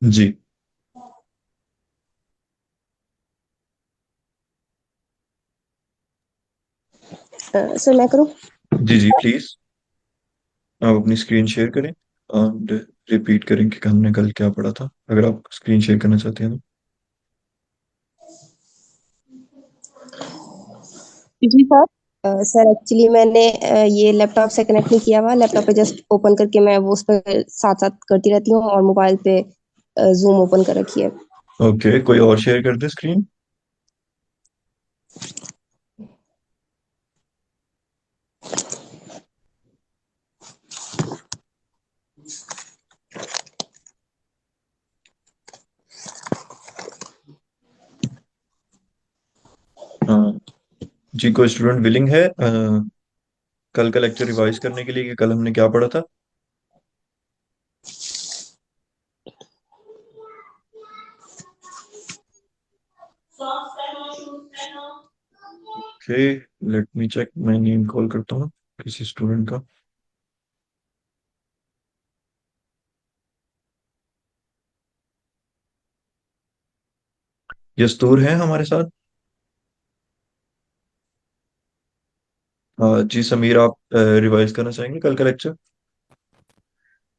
जी। Sir मैं करूँ? जी जी प्लीज, आप अपनी स्क्रीन शेयर करें एंड रिपीट करें कि हमने कल क्या पढ़ा था, अगर आप स्क्रीन शेयर करना चाहते हैं जी सर। सर एक्चुअली मैंने ये लैपटॉप से कनेक्ट नहीं किया हुआ। लैपटॉप पे जस्ट ओपन करके मैं वो उस पर साथ साथ करती रहती हूँ, और मोबाइल पे जूम ओपन कर रखी है। तो। ओके, कोई और शेयर कर दे स्क्रीन। हाँ जी, कोई स्टूडेंट विलिंग है कल का लेक्चर रिवाइज करने के लिए कि कल हमने क्या पढ़ा था? ओके, लेट मी चेक, मैं नेम कॉल करता हूँ किसी स्टूडेंट का। यस्तूर है हमारे साथ। जी समीर, आप रिवाइज करना चाहेंगे कल का लेक्चर?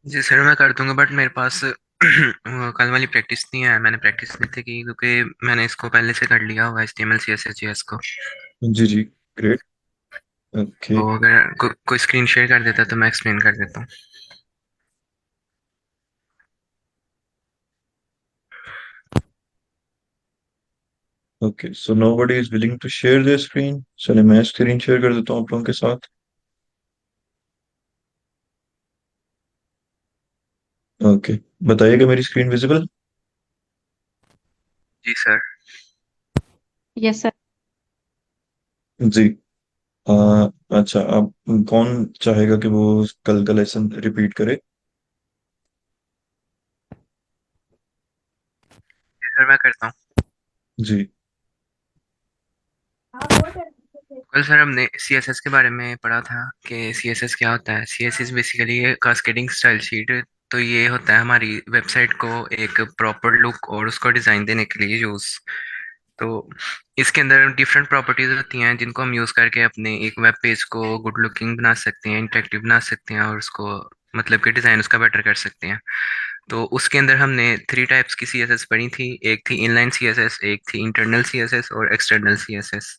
जी सर, मैं कर दूंगा, बट मेरे पास कल वाली प्रैक्टिस नहीं है। मैंने प्रैक्टिस नहीं थी की, क्योंकि मैंने इसको पहले से कर लिया हुआ HTML CSS JS को। जी जी, ग्रेट। ओके। तो अगर कोई स्क्रीन शेयर कर देता तो मैं एक्सप्लेन कर देता हूँ। Okay, so nobody is willing to share their screen. चलिए मैं स्क्रीन शेयर कर देता हूँ आप लोगों के साथ। ओके, बताइएगा मेरी स्क्रीन विजिबल? जी सर। Yes sir. जी। आ, अच्छा, अब कौन चाहेगा कि वो कल का लेसन रिपीट करे? जी सर, मैं करता हूँ। जी। कल सर हमने CSS के बारे में पढ़ा था कि CSS क्या होता है। CSS basically cascading style sheet. तो ये होता है हमारी वेबसाइट को एक प्रॉपर लुक और उसको डिजाइन देने के लिए यूज। तो इसके अंदर डिफरेंट प्रॉपर्टीज होती हैं जिनको हम यूज करके अपने एक वेब पेज को गुड लुकिंग बना सकते हैं, इंटरेक्टिव बना सकते हैं, और उसको मतलब कि डिजाइन उसका बेटर कर सकते हैं। तो उसके अंदर हमने 3 टाइप्स की CSS पढ़ी थी। एक थी इनलाइन CSS, एक थी इंटरनल CSS और एक्सटर्नल CSS।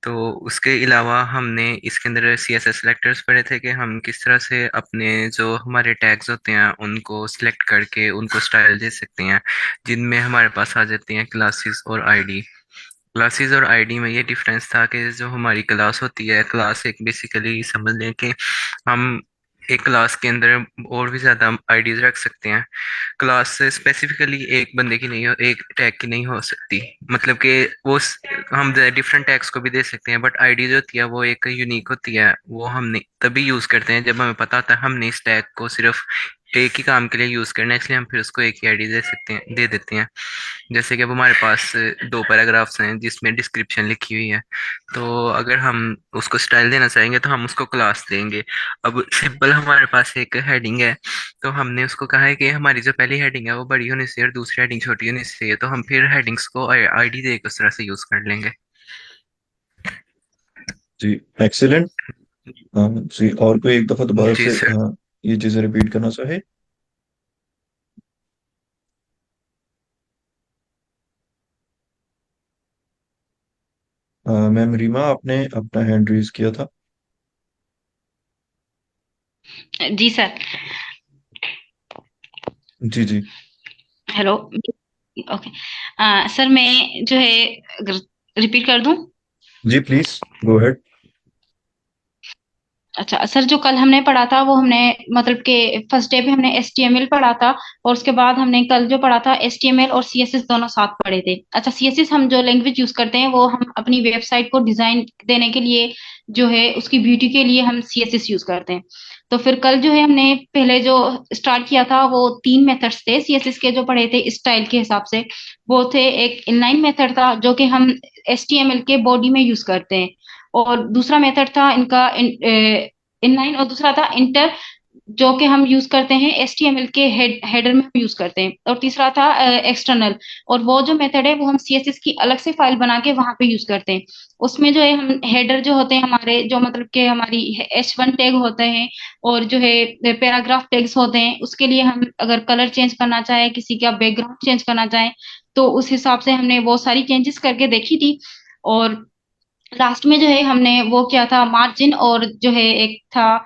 तो उसके अलावा हमने इसके अंदर CSS सेलेक्टर्स पढ़े थे कि हम किस तरह से अपने जो हमारे टैग्स होते हैं उनको सिलेक्ट करके उनको स्टाइल दे सकते हैं, जिनमें हमारे पास आ जाती हैं क्लासेस और आईडी। क्लासेस और आईडी में ये डिफरेंस था कि जो हमारी क्लास होती है, क्लास एक बेसिकली समझ लें कि हम एक क्लास के अंदर और भी ज़्यादा आईडीज रख सकते हैं। क्लास स्पेसिफिकली एक बंदे की नहीं हो, एक टैग की नहीं हो सकती। मतलब कि हम डिफरेंट टैग्स को भी दे सकते हैं, बट आईडी जो होती है वो एक यूनिक होती है। वो हमने तभी यूज़ करते हैं जब हमें पता होता है हमने इस टैग को सिर्फ एक ही काम के लिए यूज़ करना है, इसलिए हम फिर उसको एक ही आईडी दे सकते हैं, दे देते हैं। जैसे कि अब हमारे पास 2 पैराग्राफ्स हैं जिसमें डिस्क्रिप्शन लिखी हुई है। तो अगर हम उसको स्टाइल देना चाहेंगे तो हम उसको क्लास देंगे। अब सिंपल हमारे पास एक हेडिंग है, तो हमने उसको कहा है कि हमारी जो पहली हेडिंग है वो बड़ी होनी चाहिए और दूसरी हेडिंग छोटी होनी चाहिए। तो हम फिर हेडिंग्स को आईडी दे के उस तरह से यूज कर लेंगे। जी, एक्सीलेंट। जी, और कोई एक दफा दोबारा जी से सर। ये चीजें रिपीट करना चाहे? मैम रीमा, आपने अपना हैंड रेज किया था। जी सर। जी जी। हेलो। ओके। सर मैं जो है, अगर रिपीट कर दूं। जी प्लीज, गो हेड। अच्छा सर, जो कल हमने पढ़ा था वो हमने मतलब कि फर्स्ट डे पे हमने HTML पढ़ा था, और उसके बाद हमने कल जो पढ़ा था HTML और CSS दोनों साथ पढ़े थे। अच्छा, CSS हम जो लैंग्वेज यूज करते हैं वो हम अपनी वेबसाइट को डिजाइन देने के लिए, जो है उसकी ब्यूटी के लिए हम CSS यूज करते हैं। तो फिर कल जो है हमने पहले जो स्टार्ट किया था वो 3 मेथड्स थे CSS के जो पढ़े थे स्टाइल के हिसाब से। वो थे, एक इनलाइन मेथड था जो कि हम HTML के बॉडी में यूज करते हैं, और दूसरा मेथड था इनका इनलाइन, और दूसरा था इंटर जो कि हम यूज करते हैं एचटीएमएल के हेडर में हम यूज करते हैं। और तीसरा था एक्सटर्नल, और वो जो मेथड है वो हम सीएसएस की अलग से फाइल बना के वहां पे यूज करते हैं। उसमें जो है हम हेडर जो होते हैं हमारे, जो मतलब कि हमारी H1 टैग होते हैं, और जो है पैराग्राफ टैग्स होते हैं, उसके लिए हम अगर कलर चेंज करना चाहें, किसी का बैकग्राउंड चेंज करना चाहें, तो उस हिसाब से हमने वो सारी चेंजेस करके देखी थी। और लास्ट में जो है हमने वो किया था मार्जिन, और जो है एक था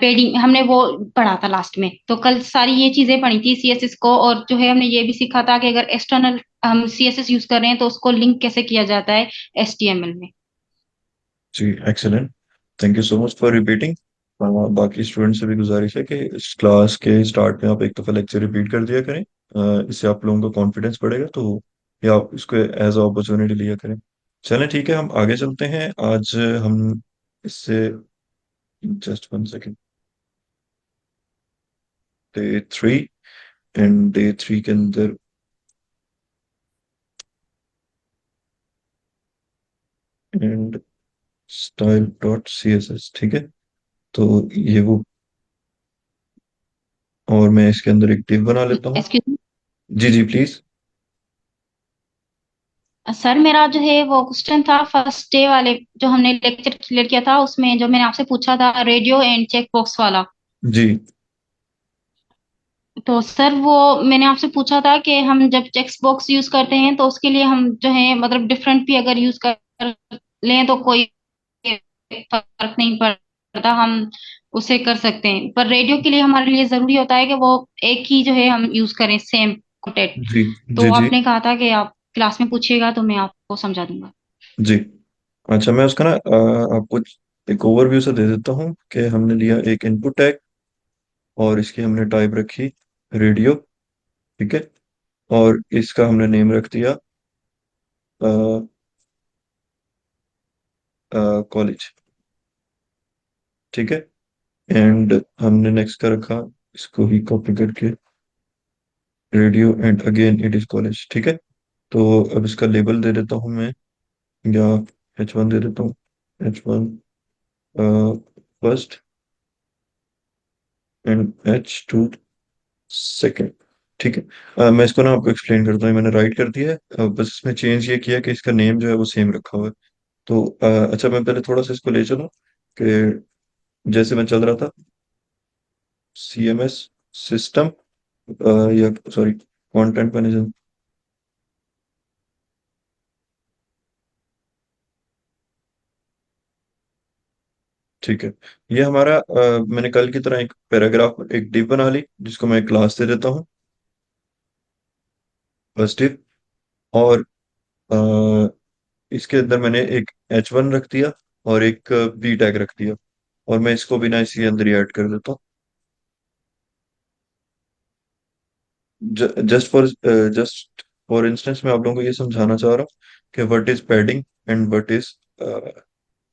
पेडिंग, हमने वो पढ़ा था लास्ट में। तो कल सारी ये चीजें पढ़ी थी सीएसएस को, और जो है हमने ये भी सीखा था कि अगर एक्सटर्नल हम सीएसएस यूज कर रहे हैं तो उसको लिंक कैसे किया जाता है एचटीएमएल में। जी, excellent. Thank you so much for repeating. बाकी स्टूडेंट से भी गुजारिश है कि इस क्लास के स्टार्ट में आप एक दफ़ा लेक्चर रिपीट कर दिया करें। इससे आप लोगों का कॉन्फिडेंस बढ़ेगा, तो या आप इसको एज अ अपॉर्चुनिटी लिया करें। चलें, ठीक है, हम आगे चलते हैं। आज हम इससे just one second. Day 3, and day 3 के अंदर एंड style.css, ठीक है। तो ये वो, और मैं इसके अंदर एक div बना लेता हूँ। एक्सक्यूज जी जी, प्लीज। सर, मेरा जो है वो क्वेश्चन था फर्स्ट डे वाले, जो हमने लेक्चर क्लियर किया था उसमें, जो मैंने आपसे पूछा था रेडियो एंड चेक बॉक्स वाला। जी तो सर वो मैंने आपसे पूछा था कि हम जब टेक्स्ट बॉक्स यूज करते हैं तो उसके लिए हम जो है मतलब डिफरेंट भी अगर यूज कर लें तो कोई फर्क नहीं पड़ता, हम उसे कर सकते हैं। पर रेडियो के लिए हमारे लिए जरूरी होता है कि वो एक ही जो है हम यूज करें, सेम कोटेड। जी जी तो जी आपने कहा था कि आप क्लास में पूछिएगा तो मैं आपको समझा दूंगा। जी। अच्छा, मैं उसका ना आपको एक ओवरव्यू से दे देता हूँ कि हमने लिया एक इनपुट टैग, और इसकी हमने टाइप रखी रेडियो, ठीक है। और इसका हमने नेम रख दिया कॉलेज, ठीक है। एंड हमने नेक्स्ट का रखा, इसको ही कॉपी करके radio and again it is college, ठीक है। तो अब इसका लेबल दे देता हूँ मैं, या H1 दे देता हूँ। H1 first and H2 second, ठीक है। मैं इसको ना आपको एक्सप्लेन करता हूँ। मैंने राइट कर दिया है, बस इसमें चेंज ये किया कि इसका नेम जो है वो सेम रखा हुआ है। तो अच्छा, मैं पहले थोड़ा सा इसको ले चलूँ कि जैसे मैं चल रहा था CMS सिस्टम, या सॉरी, कंटेंट मैनेजर, ठीक है। ये हमारा मैंने कल की तरह एक पैराग्राफ, एक डिव बना ली जिसको मैं क्लास दे देता हूँ, फर्स्ट डिव। और इसके अंदर मैंने एक H1 रख दिया, और एक बी टैग रख दिया, और मैं इसको भी ना इसी अंदर ही ऐड कर देता हूँ। जस्ट फॉर इंस्टेंस मैं आप लोगों को ये समझाना चाह रहा हूँ कि what is padding and what is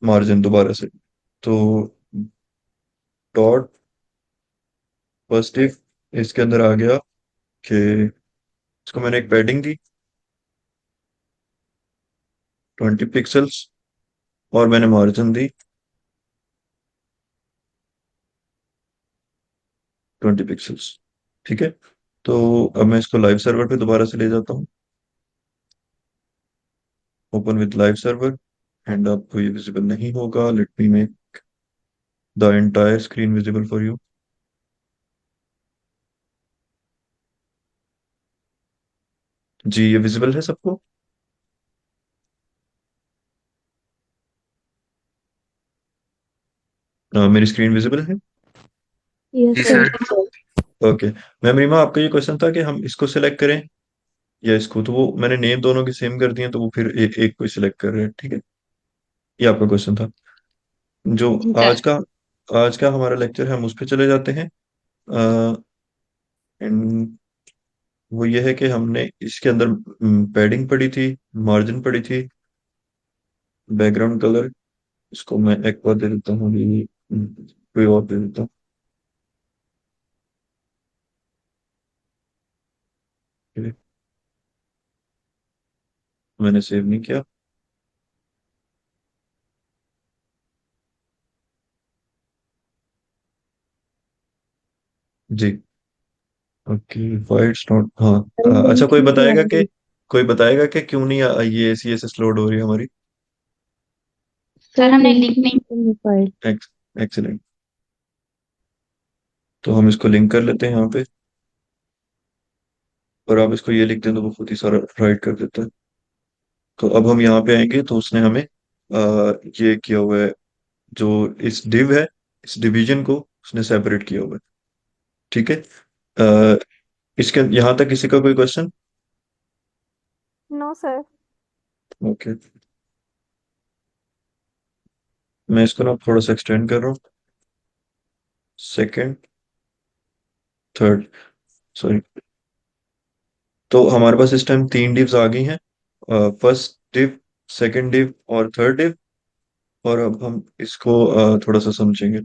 margin, दोबारा से। तो डॉट फर्स्ट इफ इसके अंदर आ गया कि इसको मैंने एक पैडिंग दी 20 पिक्सल्स, और मैंने मार्जिन दी 20 पिक्सल्स, ठीक है। तो अब मैं इसको लाइव सर्वर पे दोबारा से ले जाता हूँ, open with live server. And आपको ये विजिबल नहीं होगा, let me make the entire screen visible for you. जी, ये विजिबल है सबको? मेरी स्क्रीन विजिबल है? जी yes sir. Sir. Okay. Ma'am Reema, आपका ये क्वेश्चन था कि हम इसको सिलेक्ट करें या इसको, तो वो मैंने नेम दोनों की सेम कर दिए, तो वो फिर एक को सिलेक्ट कर रहे हैं, ठीक है। ये आपका क्वेश्चन था। जो जी आज सर। का आज का हमारा लेक्चर है, हम उस पर चले जाते हैं। एंड वो ये है कि हमने इसके अंदर पैडिंग पढ़ी थी, मार्जिन पढ़ी थी, बैकग्राउंड कलर, इसको मैं एक बार दे देता हूँ, ये कोई और दे देता हूँ, ठीक है? मैंने सेव नहीं किया। जी। ओके, वाइट्स नॉट, हाँ। अच्छा, लिंक नहीं आ रही। कोई बताएगा कि क्यों नहीं ये सीएसएस लोड हो रही है हमारी? सर सर हमने लिंक लिंक नहीं। नहीं फाइल। एक्सीलेंट। तो हम इसको लिंक कर लेते हैं यहाँ पे, और आप इसको ये लिख दें तो वो खुद ही सारा राइट कर देता है। तो अब हम यहाँ पे आएंगे तो उसने हमें ये किया हुआ है, जो इस डिव है, इस डिवीजन को उसने सेपरेट किया हुआ है। ठीक है। अ, इसके यहाँ तक किसी का कोई क्वेश्चन? No sir. ओके, मैं इसको ना थोड़ा सा एक्सटेंड कर रहा हूँ। Second, third, sorry. तो हमारे पास इस टाइम तीन डिव्स आ गई हैं, फर्स्ट डिव, सेकंड डिव और थर्ड डिव। और अब हम इसको थोड़ा सा समझेंगे।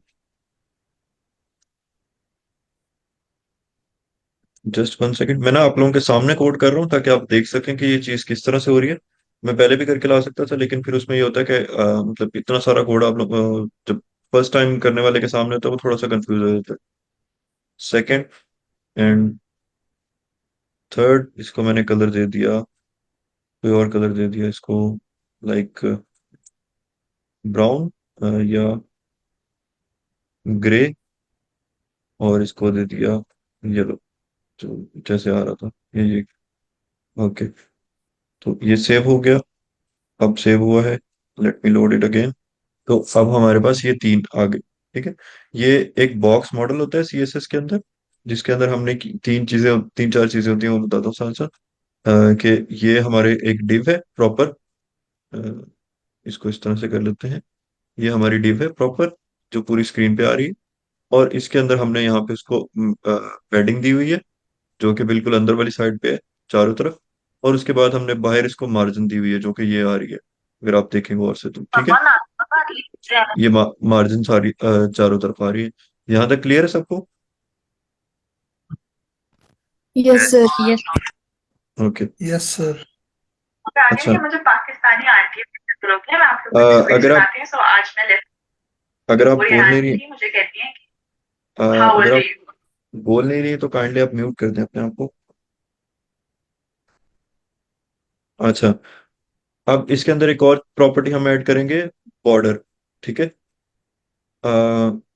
जस्ट वन सेकंड, मैं ना आप लोगों के सामने कोड कर रहा हूँ ताकि आप देख सकें कि ये चीज़ किस तरह से हो रही है। मैं पहले भी करके ला सकता था, लेकिन फिर उसमें ये होता है कि मतलब इतना सारा कोड आप लोग जब फर्स्ट टाइम करने वाले के सामने होता है वो थोड़ा सा कंफ्यूज हो जाता है। सेकंड एंड थर्ड, इसको मैंने कलर दे दिया, कोई और कलर दे दिया इसको, लाइक ब्राउन या ग्रे, और इसको दे दिया येलो, जो जैसे आ रहा था ये। ओके, तो ये सेव हो गया। अब सेव हुआ है, let me load it again. तो अब हमारे पास ये तीन आ गए। ठीक है। ये एक बॉक्स मॉडल होता है सीएसएस के अंदर, जिसके अंदर हमने तीन चार चीजें होती हैं, वो बताता हूँ साथ साथ। कि ये हमारे एक डिव है प्रॉपर, इसको इस तरह से कर लेते हैं। ये हमारी डिव है प्रॉपर, जो पूरी स्क्रीन पे आ रही है। और इसके अंदर हमने यहाँ पे इसको पैडिंग दी हुई है, जो कि बिल्कुल अंदर वाली साइड पे है, चारों तरफ। और उसके बाद हमने बाहर इसको मार्जिन दी हुई है, जो कि ये आ रही है, अगर आप देखेंगे और से तो। ठीक है। ये मार्जिन सारी चारों तरफ आ रही है। यहाँ तक क्लियर है सबको? Yes sir. Yes. Okay. Yes sir. अच्छा, मुझे पाकिस्तानी आती है, मैं आप लोग अ, को डिस्प्ले अगर आप सुनाती हूँ। सो आज मैं लेफ्ट अगर आप वो बोल यहाँ नहीं की रही थी, मुझे कहती हैं कि हाउ अगर ओल्ड आप आर यू। बोल नहीं रही तो काइंडली आप म्यूट कर दें अपने आप को। अच्छा, अब इसके अंदर एक और प्रॉपर्टी हम ऐड करेंगे, बॉर्डर। ठीक है।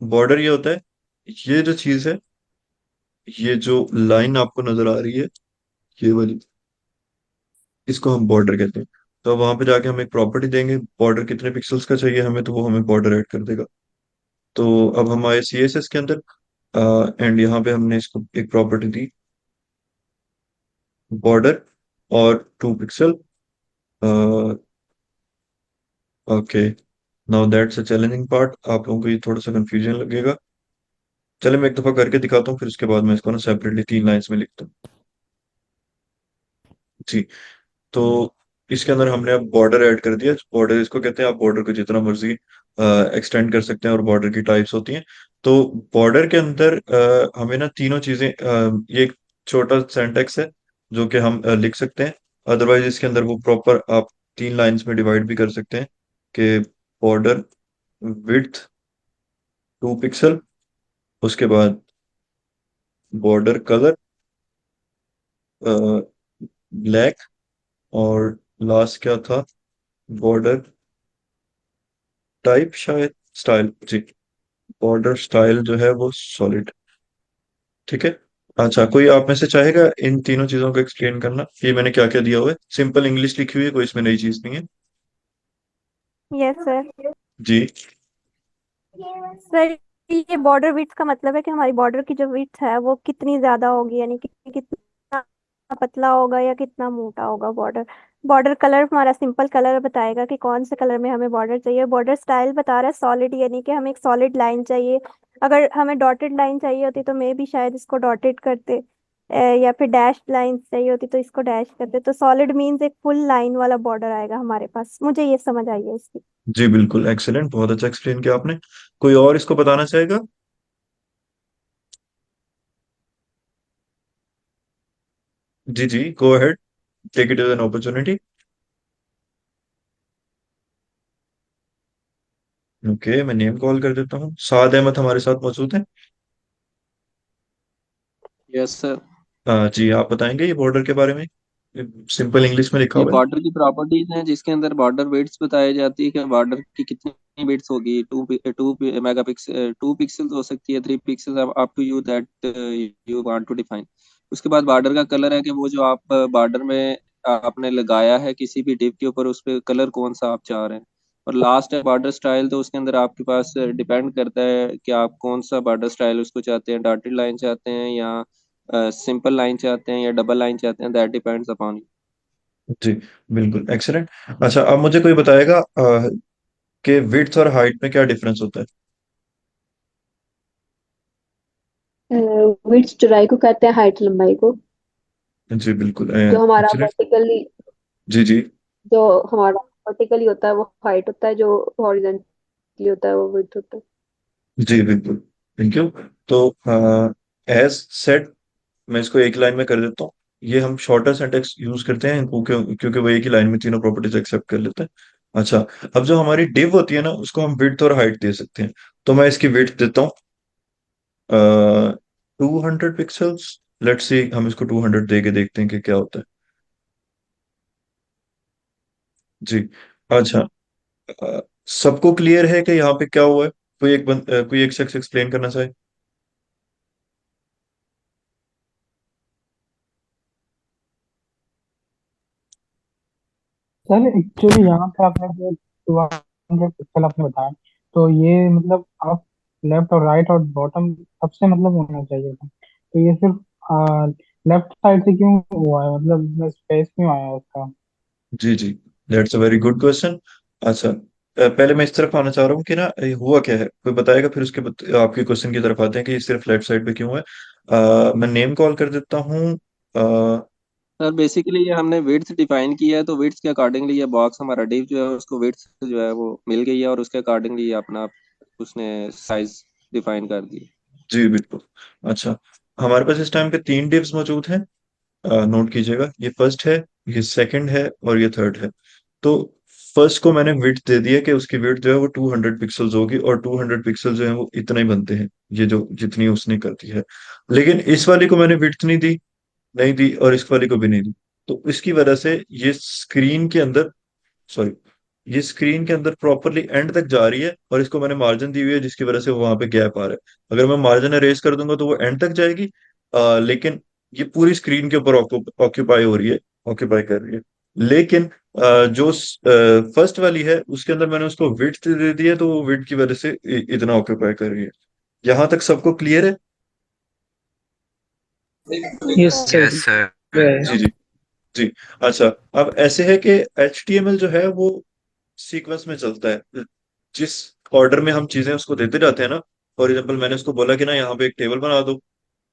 बॉर्डर ये होता है, ये जो चीज है, ये जो लाइन आपको नजर आ रही है, ये वाली, इसको हम बॉर्डर कहते हैं। तो अब वहां पे जाके हम एक प्रॉपर्टी देंगे, बॉर्डर कितने पिक्सल्स का चाहिए हमें, तो वो हमें बॉर्डर ऐड कर देगा। तो अब हम आए सीएसएस के अंदर, एंड यहाँ पे हमने इसको एक प्रॉपर्टी दी, बॉर्डर और 2 pixel. Okay, now that's a challenging part, आप लोगों को ये थोड़ा सा कंफ्यूजन लगेगा। चले मैं एक दफा करके दिखाता हूँ, फिर उसके बाद मैं इसको ना सेपरेटली 3 लाइंस में लिखता हूँ। जी। तो इसके अंदर हमने अब बॉर्डर ऐड कर दिया। बॉर्डर इसको कहते हैं, आप बॉर्डर को जितना मर्जी एक्सटेंड कर सकते हैं, और बॉर्डर की टाइप्स होती हैं। तो बॉर्डर के अंदर हमें ना तीनों चीजें, ये एक छोटा सिंटैक्स है जो कि हम लिख सकते हैं। अदरवाइज इसके अंदर वो प्रॉपर आप 3 लाइंस में डिवाइड भी कर सकते हैं, कि बॉर्डर विड्थ 2 पिक्सल, उसके बाद बॉर्डर कलर ब्लैक, और लास्ट क्या था, बॉर्डर टाइप, शायद स्टाइल। जी, बॉर्डर स्टाइल जो है वो सॉलिड। ठीक है। अच्छा, कोई आप में से चाहेगा इन तीनों चीजों को एक्सप्लेन करना, ये मैंने क्या क्या दिया हुआ है? सिंपल इंग्लिश लिखी हुई है, कोई इसमें नई चीज नहीं है। Yes sir. जी। सर ये बॉर्डर विड्थ का मतलब है कि हमारी बॉर्डर की जो विड्थ है वो कितनी ज्यादा होगी, यानी कि कितना पतला होगा या कितना मोटा होगा बॉर्डर। बॉर्डर कलर हमारा सिंपल कलर बताएगा कि कौन से कलर में हमें बॉर्डर चाहिए। बॉर्डर स्टाइल बता रहा है सॉलिड, यानी कि हमें एक सॉलिड लाइन चाहिए। अगर हमें डॉटेड लाइन चाहिए होती तो मे भी शायद इसको डॉटेड करते, या फिर डैश लाइन चाहिए होती तो इसको डैश करते। तो सॉलिड मीन्स एक फुल लाइन वाला बॉर्डर आएगा हमारे पास। मुझे ये समझ आई है इसकी। जी बिल्कुल, एक्सेलेंट, बहुत अच्छा एक्सप्लेन किया आपने। कोई और इसको बताना चाहेगा? जी जी, go ahead, take it as an opportunity. Okay, मैं नेम कॉल कर देता हूँ, साद अहमद हमारे साथ मौजूद है। Yes sir. जी आप बताएंगे ये बॉर्डर के बारे में, सिंपल इंग्लिश में लिखा ये हुआ है। बॉर्डर की प्रॉपर्टीज हैं जिसके अंदर बॉर्डर वेट्स बताई जाती है कि बॉर्डर की कितनी वेट्स होगी। टू मेगापिक्सल, 2 पिक्सल हो सकती है, 3 pixel, up to you that you want to define. उसके बाद बॉर्डर का कलर है कि वो जो आप बॉर्डर में आपने लगाया है किसी भी डिव के ऊपर, उस पे कलर कौन सा आप चाह रहे हैं। और लास्ट है बॉर्डर स्टाइल, तो उसके अंदर आपके पास डिपेंड करता है कि आप कौन सा बॉर्डर स्टाइल उसको चाहते हैं, डॉटेड लाइन चाहते हैं या सिंपल लाइन चाहते हैं या डबल लाइन चाहते हैं, दैट डिपेंड्स अपॉन। जी बिल्कुल एक्सीलेंट। अच्छा अब मुझे कोई बताएगा कि विड्थ और हाइट में क्या डिफरेंस होता है। विड्थ चौड़ाई को कहते हैं, हाइट लंबाई को। जी बिल्कुल जो हमारा एक्सीलेंट। वर्टिकली जी जी। जो हमारा वर्टिकली होता है वो हाइट होता है, जो हॉरिजेंटली होता है वो विड्थ होता है। जी बिल्कुल, थैंक यू। तो एज सेड, मैं इसको एक लाइन में कर देता हूँ। ये हम शॉर्टर सिंटेक्स यूज करते हैं क्योंकि वो एक ही लाइन में तीनों प्रॉपर्टीज एक्सेप्ट कर लेते हैं। अच्छा, अब जो हमारी डिव होती है ना उसको हम विड्थ और हाइट दे सकते हैं। तो मैं इसकी विड्थ देता हूँ 200 पिक्सल्स। लेट्स सी, हम इसको 200 दे के देखते हैं कि क्या होता है। जी। अच्छा, सबको क्लियर है कि यहाँ पे क्या हुआ है? कोई एक शख्स एक्सप्लेन करना चाहे। सर एक्चुअली यहाँ पे आपने जो 200 पिक्सल आपने बताया, तो ये मतलब आप लेफ्ट और राइट और बॉटम सबसे मतलब होना चाहिए था। तो ये सिर्फ लेफ्ट साइड से क्यों हुआ है, मतलब स्पेस क्यों आया है इसका? जी जी, that's a very good question. अच्छा, पहले मैं इस तरफ आना चाह रहा हूँ कि ना ये हुआ क्या है, कोई बताएगा, फिर आपके क्वेश्चन की तरफ आते हैं कि ये सिर्फ लेफ्ट साइड पे क्यों है। मैं नेम कॉल कर देता हूँ। सर बेसिकली ये हमने विड्थ डिफाइन किया है, तो विड्थ के अकॉर्डिंगली ये बॉक्स हमारा डिव जो है उसको विड्थ जो है वो मिल गई है, और उसके अकॉर्डिंगली अपना उसने साइज डिफाइन कर दी। जी बिल्कुल। अच्छा, हमारे पास इस टाइम पे तीन डिव्स मौजूद हैं। नोट कीजिएगा, ये फर्स्ट है, ये सेकंड है और ये थर्ड है। तो फर्स्ट को मैंने विड्थ दे दिया कि उसकी विड्थ जो है वो 200 पिक्सल्स होगी, और 200 पिक्सल जो है वो इतना ही बनते हैं, ये जो जितनी उसने कर दी है। लेकिन इस वाली को मैंने विड्थ नहीं दी और इस वाली को भी नहीं दी। तो इसकी वजह से ये स्क्रीन के अंदर, सॉरी, ये स्क्रीन के अंदर प्रॉपरली एंड तक जा रही है, और इसको मैंने मार्जिन दी हुई है जिसकी वजह से वहां पे गैप आ रहा है। अगर मैं मार्जिन अरेज कर दूंगा तो वो एंड तक जाएगी, लेकिन ये पूरी स्क्रीन के ऊपर ऑक्यूपाई हो रही है, ऑक्यूपाई कर रही है। लेकिन जो फर्स्ट वाली है उसके अंदर मैंने उसको विड्थ दे दी है, तो वो विड्थ की वजह से इतना ऑक्यूपाई कर रही है। यहाँ तक सबको क्लियर है? Yes sir. Yes sir. जी जी। जी। अच्छा, अब ऐसे है कि HTML जो है वो सीक्वेंस में चलता है। जिस ऑर्डर में हम चीजें उसको देते जाते हैं ना, फॉर एग्जाम्पल मैंने उसको बोला कि ना यहाँ पे एक टेबल बना दो,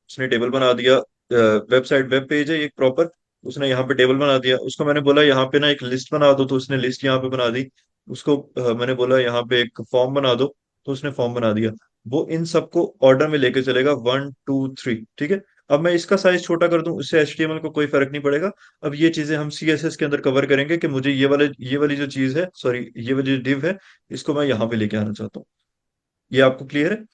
उसने टेबल बना दिया। वेबसाइट वेब पेज है एक प्रॉपर, उसने यहाँ पे टेबल बना दिया। उसको मैंने बोला यहाँ पे ना एक लिस्ट बना दो, तो उसने लिस्ट यहाँ पे बना दी। उसको मैंने बोला यहाँ पे एक फॉर्म बना दो, तो उसने फॉर्म बना दिया। वो इन सबको ऑर्डर में लेके चलेगा, 1 2 3, ठीक है। अब मैं इसका साइज छोटा कर दूं, उससे HTML को कोई फर्क नहीं पड़ेगा। अब ये चीजें हम CSS के अंदर कवर करेंगे कि मुझे ये वाली जो चीज है, सॉरी, ये वाली जो डिव है, इसको मैं यहाँ पे लेके आना चाहता हूँ। ये आपको क्लियर है?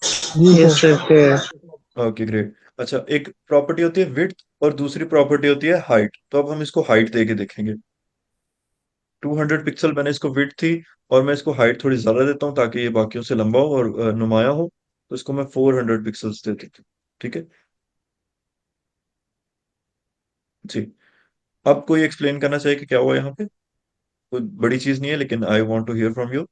जी yes sir. Sir. Okay great. अच्छा, एक प्रॉपर्टी होती है विड्थ और दूसरी प्रॉपर्टी होती है हाइट। तो अब हम इसको हाइट दे के देखेंगे। 200 पिक्सल मैंने इसको विड्थ थी, और मैं इसको हाइट थोड़ी ज्यादा देता हूँ ताकि ये बाकियों से लंबा हो और नुमाया हो। तो इसको मैं 400 पिक्सल्स दे देता हूँ, ठीक है। जी। अब कोई एक्सप्लेन करना चाहिए कि क्या हुआ यहाँ पे? कोई बड़ी चीज नहीं है, लेकिन I want to hear from you.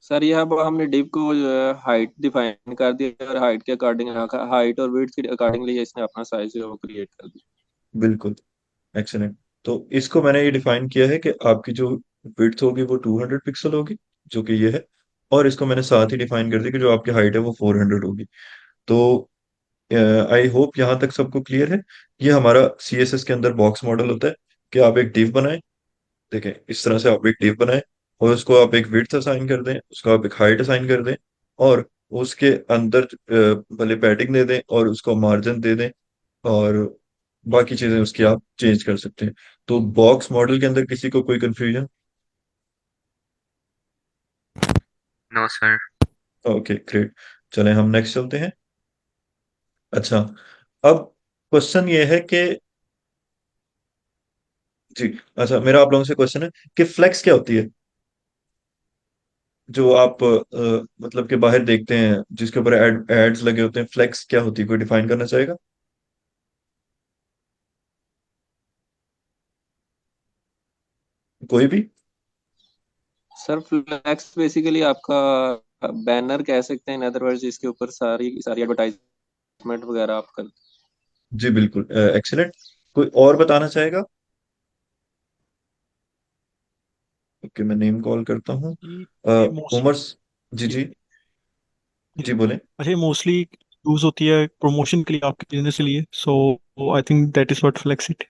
Sir यहाँ पर हमने डिव को जो है हाइट डिफाइन कर दिया, और हाइट के अकॉर्डिंग हाइट और विड्थ के अकॉर्डिंगली इसने अपना साइज जो है वो क्रिएट कर दिया। बिल्कुल एक्सीलेंट। तो इसको मैंने ये डिफाइन किया है कि आपकी जो विड्थ होगी वो 200 पिक्सल होगी, जो कि ये है। और इसको मैंने साथ ही डिफाइन कर दिया कि जो आपकी हाइट है वो 400 होगी। तो आई होप यहाँ तक सबको क्लियर है। ये हमारा CSS के अंदर बॉक्स मॉडल होता है कि आप एक div बनाएं। देखें, इस तरह से आप एक div बनाएं, और उसको आप एक विड्थ असाइन कर दें, उसको आप एक हाइट असाइन कर दें, और उसके अंदर भले पैडिंग दे दें और उसको मार्जिन दे दें, और बाकी चीजें उसकी आप चेंज कर सकते हैं। तो बॉक्स मॉडल के अंदर किसी को कोई confusion? No sir. Okay great. चलें हम नेक्स्ट चलते हैं। अच्छा, अब क्वेश्चन ये है कि जी, अच्छा मेरा आप लोगों से क्वेश्चन है कि फ्लेक्स क्या होती है, जो आप मतलब कि बाहर देखते हैं जिसके ऊपर एड्स लगे होते हैं, फ्लेक्स क्या होती है, कोई डिफाइन करना चाहेगा? कोई भी? सर फ्लैक्स बेसिकली आपका बैनर कह सकते हैं, इन अदर वर्ड्स, जिसके ऊपर सारी सारी एडवर्टाइजमेंट वगैरह आप कर। जी बिल्कुल, एक्सीलेंट। कोई और बताना चाहेगा? ओके, मैं नेम कॉल करता हूँ। ये मोस्ट उमर जी ये जी जी बोलें। अच्छा, ये मोस्टली यूज होती है प्रमोशन के लिए, आपके बिजनेस के लिए, so I think that is what flex is.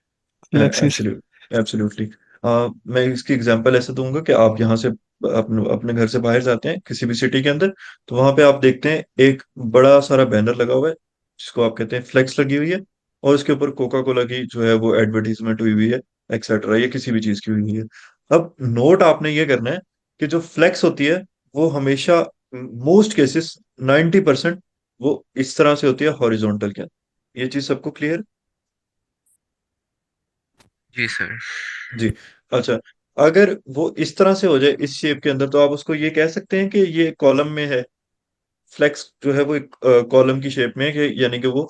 Absolute absolutely. मैं इसकी एग्जांपल ऐसे दूंगा कि आप यहाँ से अपने अपने घर से बाहर जाते हैं किसी भी सिटी के अंदर, तो वहां पे आप देखते हैं एक बड़ा सारा बैनर लगा हुआ है जिसको आप कहते हैं फ्लेक्स लगी हुई है, और उसके ऊपर कोका कोला की जो है वो एडवर्टीजमेंट हुई हुई है, एक्सेट्रा, ये किसी भी चीज की हुई हुई है। अब नोट आपने ये करना है कि जो फ्लेक्स होती है वो हमेशा, मोस्ट केसेस, 90% वो इस तरह से होती है हॉरिजॉन्टल के अंदर। ये चीज सबको क्लियर? जी सर। जी। अच्छा, अगर वो इस तरह से हो जाए इस शेप के अंदर, तो आप उसको ये कह सकते हैं कि ये कॉलम में है। फ्लेक्स जो है वो एक कॉलम की शेप में है कि यानी कि वो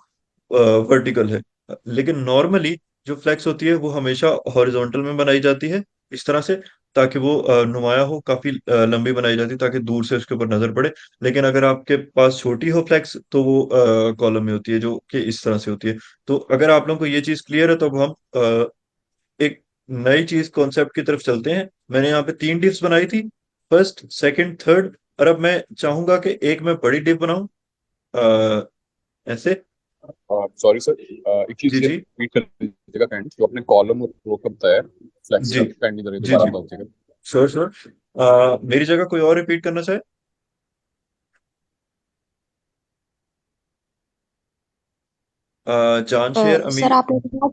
वर्टिकल है। लेकिन नॉर्मली जो फ्लेक्स होती है वो हमेशा हॉरिजॉन्टल में बनाई जाती है, इस तरह से, ताकि वो नुमाया हो, काफी लंबी बनाई जाती है ताकि दूर से उसके ऊपर नजर पड़े। लेकिन अगर आपके पास छोटी हो फ्लेक्स तो वो कॉलम में होती है, जो कि इस तरह से होती है। तो अगर आप लोगों को ये चीज क्लियर है तो अब हम एक नई चीज कॉन्सेप्ट की तरफ चलते हैं। मैंने यहाँ पे 3 डिप्स बनाई थी, फर्स्ट, सेकंड, थर्ड। और अब मैं चाहूंगा कि एक मैं बड़ी डिप बनाऊं, ऐसे। सॉरी सर, एक चीज जी ये जी रिपीट कर दीजिएगा काइंड, जो आपने कॉलम और रो का बताया फ्लैक्स जी का, काइंडली जरा जी दोबारा जी बता दीजिएगा। Sure sure. मेरी जगह कोई और रिपीट करना चाहे? जान शेर सर अमीर। आपने कहा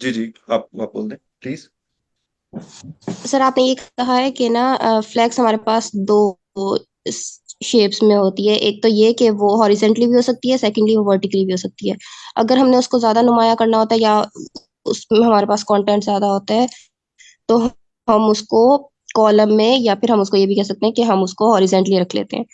जी जी, आप बोल दें प्लीज। सर आपने ये कहा है कि ना फ्लैग्स हमारे पास दो शेप्स में होती है। एक तो ये कि वो हॉरिजेंटली भी हो सकती है, सेकेंडली वो वर्टिकली भी हो सकती है। अगर हमने उसको ज्यादा नुमाया करना होता है या उसमें हमारे पास कंटेंट ज्यादा होता है, तो हम उसको कॉलम में, या फिर हम उसको ये भी कह सकते हैं कि हम उसको हॉरिजेंटली रख लेते हैं,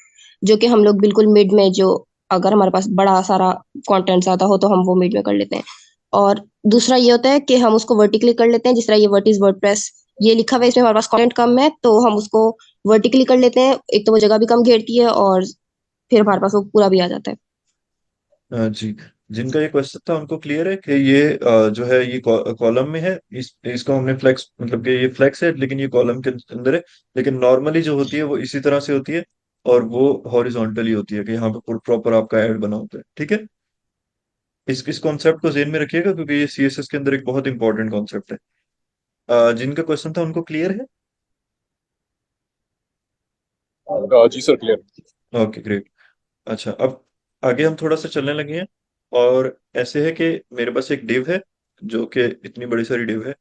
जो कि हम लोग बिल्कुल मिड में, जो अगर हमारे पास बड़ा सारा कंटेंट ज्यादा हो तो हम वो मिड में कर लेते हैं। और दूसरा ये होता है कि हम उसको वर्टिकली कर लेते हैं, जिस तरह ये वर्ड इज वर्डप्रेस, ये लिखा हुआ है, इसमें हमारे पास कंटेंट कम है तो हम उसको वर्टिकली कर लेते हैं। एक तो वो जगह भी कम घेरती है और फिर हमारे पास वो पूरा भी आ जाता है। जी, जिनका ये क्वेश्चन था उनको क्लियर है कि ये जो है ये कॉलम में है, इसको हमने फ्लेक्स, मतलब कि ये फ्लेक्स है लेकिन ये कॉलम के अंदर है। लेकिन नॉर्मली जो होती है वो इसी तरह से होती है, और वो हॉरिजॉन्टली होती है कि यहाँ पे प्रॉपर आपका ऐड बना होता है, ठीक है। इस कॉन्सेप्ट को जेन में रखिएगा क्योंकि ये सीएसएस के अंदर एक बहुत इंपॉर्टेंट कॉन्सेप्ट है। जिनका क्वेश्चन था उनको क्लियर है? जी सर, क्लियर। Okay great. अच्छा, अब आगे हम थोड़ा सा चलने लगे हैं, और ऐसे है कि मेरे पास एक डिव है जो कि इतनी बड़ी सारी डिव है,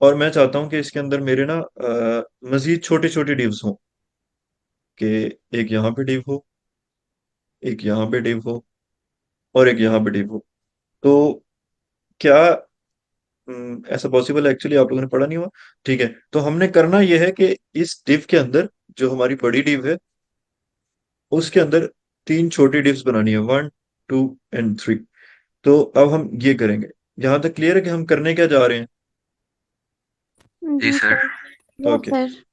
और मैं चाहता हूँ कि इसके अंदर मेरे ना मजीद छोटी छोटी डिव्स हों, कि एक यहाँ पे डिव हो, एक यहाँ पे डिव हो, और एक यहाँ पे डिव हो। तो क्या ऐसा पॉसिबल है? एक्चुअली आप लोगों ने पढ़ा नहीं हुआ। ठीक है, तो हमने करना यह है कि इस डिव के अंदर, जो हमारी बड़ी डिव है, उसके अंदर 3 छोटी डिव्स बनानी है, 1, 2 एंड 3। तो अब हम ये करेंगे। यहाँ तक क्लियर है कि हम करने क्या जा रहे हैं? जी जी sir. Sir. Yes okay, sir.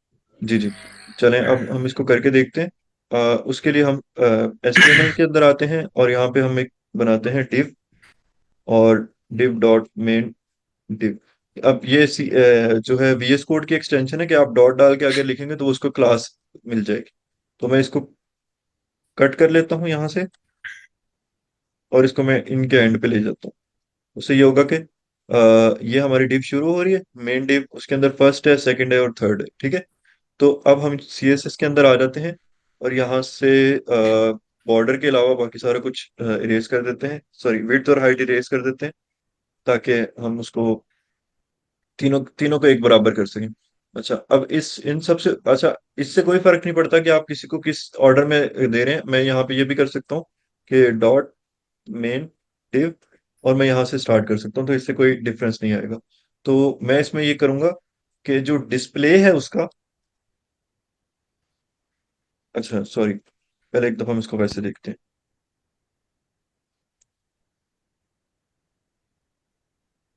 जी जी। चलें अब हम इसको करके देखते हैं। उसके लिए हम HTML के अंदर आते हैं, और यहाँ पे हम एक बनाते हैं div, और div डॉट मेन div। अब ये जो है VS कोड की एक्सटेंशन है कि आप डॉट डाल के आगे लिखेंगे तो उसको क्लास मिल जाएगी। तो मैं इसको कट कर लेता हूँ यहाँ से, और इसको मैं इनके एंड पे ले जाता हूँ। उससे ये होगा कि ये हमारी डिव शुरू हो रही है, मेन डिव, उसके अंदर फर्स्ट है, सेकंड है और थर्ड है, ठीक है। तो अब हम CSS के अंदर आ जाते हैं, और यहाँ से बॉर्डर के अलावा बाकी सारा कुछ इरेज कर देते हैं, सॉरी विड्थ और हाइट इरेज कर देते हैं, ताकि हम उसको तीनों तीनों को एक बराबर कर सकें। अच्छा, अब इस इन सब से अच्छा, इससे कोई फर्क नहीं पड़ता कि आप किसी को किस ऑर्डर में दे रहे हैं। मैं यहाँ पे ये भी कर सकता हूँ कि डॉट मेन div, और मैं यहाँ से स्टार्ट कर सकता हूँ, तो इससे कोई डिफरेंस नहीं आएगा। तो मैं इसमें ये करूंगा कि जो डिस्प्ले है उसका, अच्छा सॉरी, पहले एक दफा हम इसको वैसे देखते हैं।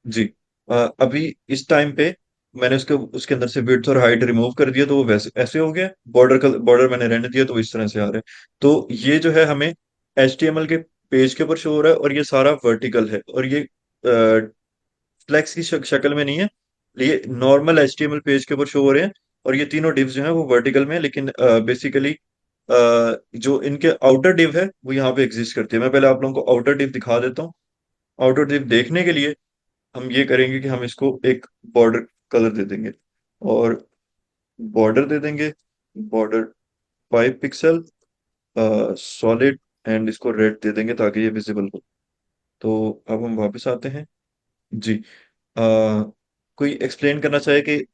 जी, अभी इस टाइम पे मैंने उसके अंदर से विड्थ और हाइट रिमूव कर दिया, तो वो वैसे ऐसे हो गया। बॉर्डर मैंने रहने दिया, तो वो इस तरह से आ रहा है। तो ये जो है हमें HTML के पेज के ऊपर शो हो रहा है, और ये सारा वर्टिकल है, और ये फ्लेक्स की शक्ल में नहीं है। ये नॉर्मल HTML पेज के ऊपर शो हो रहे हैं, और ये तीनों डिव्स जो हैं वो वर्टिकल में है, लेकिन बेसिकली जो इनके आउटर डिव है वो यहाँ पे एग्जिस्ट करती है। मैं पहले आप लोगों को आउटर डिव दिखा देता हूँ। आउटर डिव देखने के लिए हम ये करेंगे कि हम इसको एक बॉर्डर कलर दे देंगे, और बॉर्डर दे देंगे, बॉर्डर 5 पिक्सल सॉलिड, एंड इसको रेड दे देंगे ताकि ये विजिबल हो। तो अब हम वापस आते हैं। जी, कोई एक्सप्लेन करना चाहे कि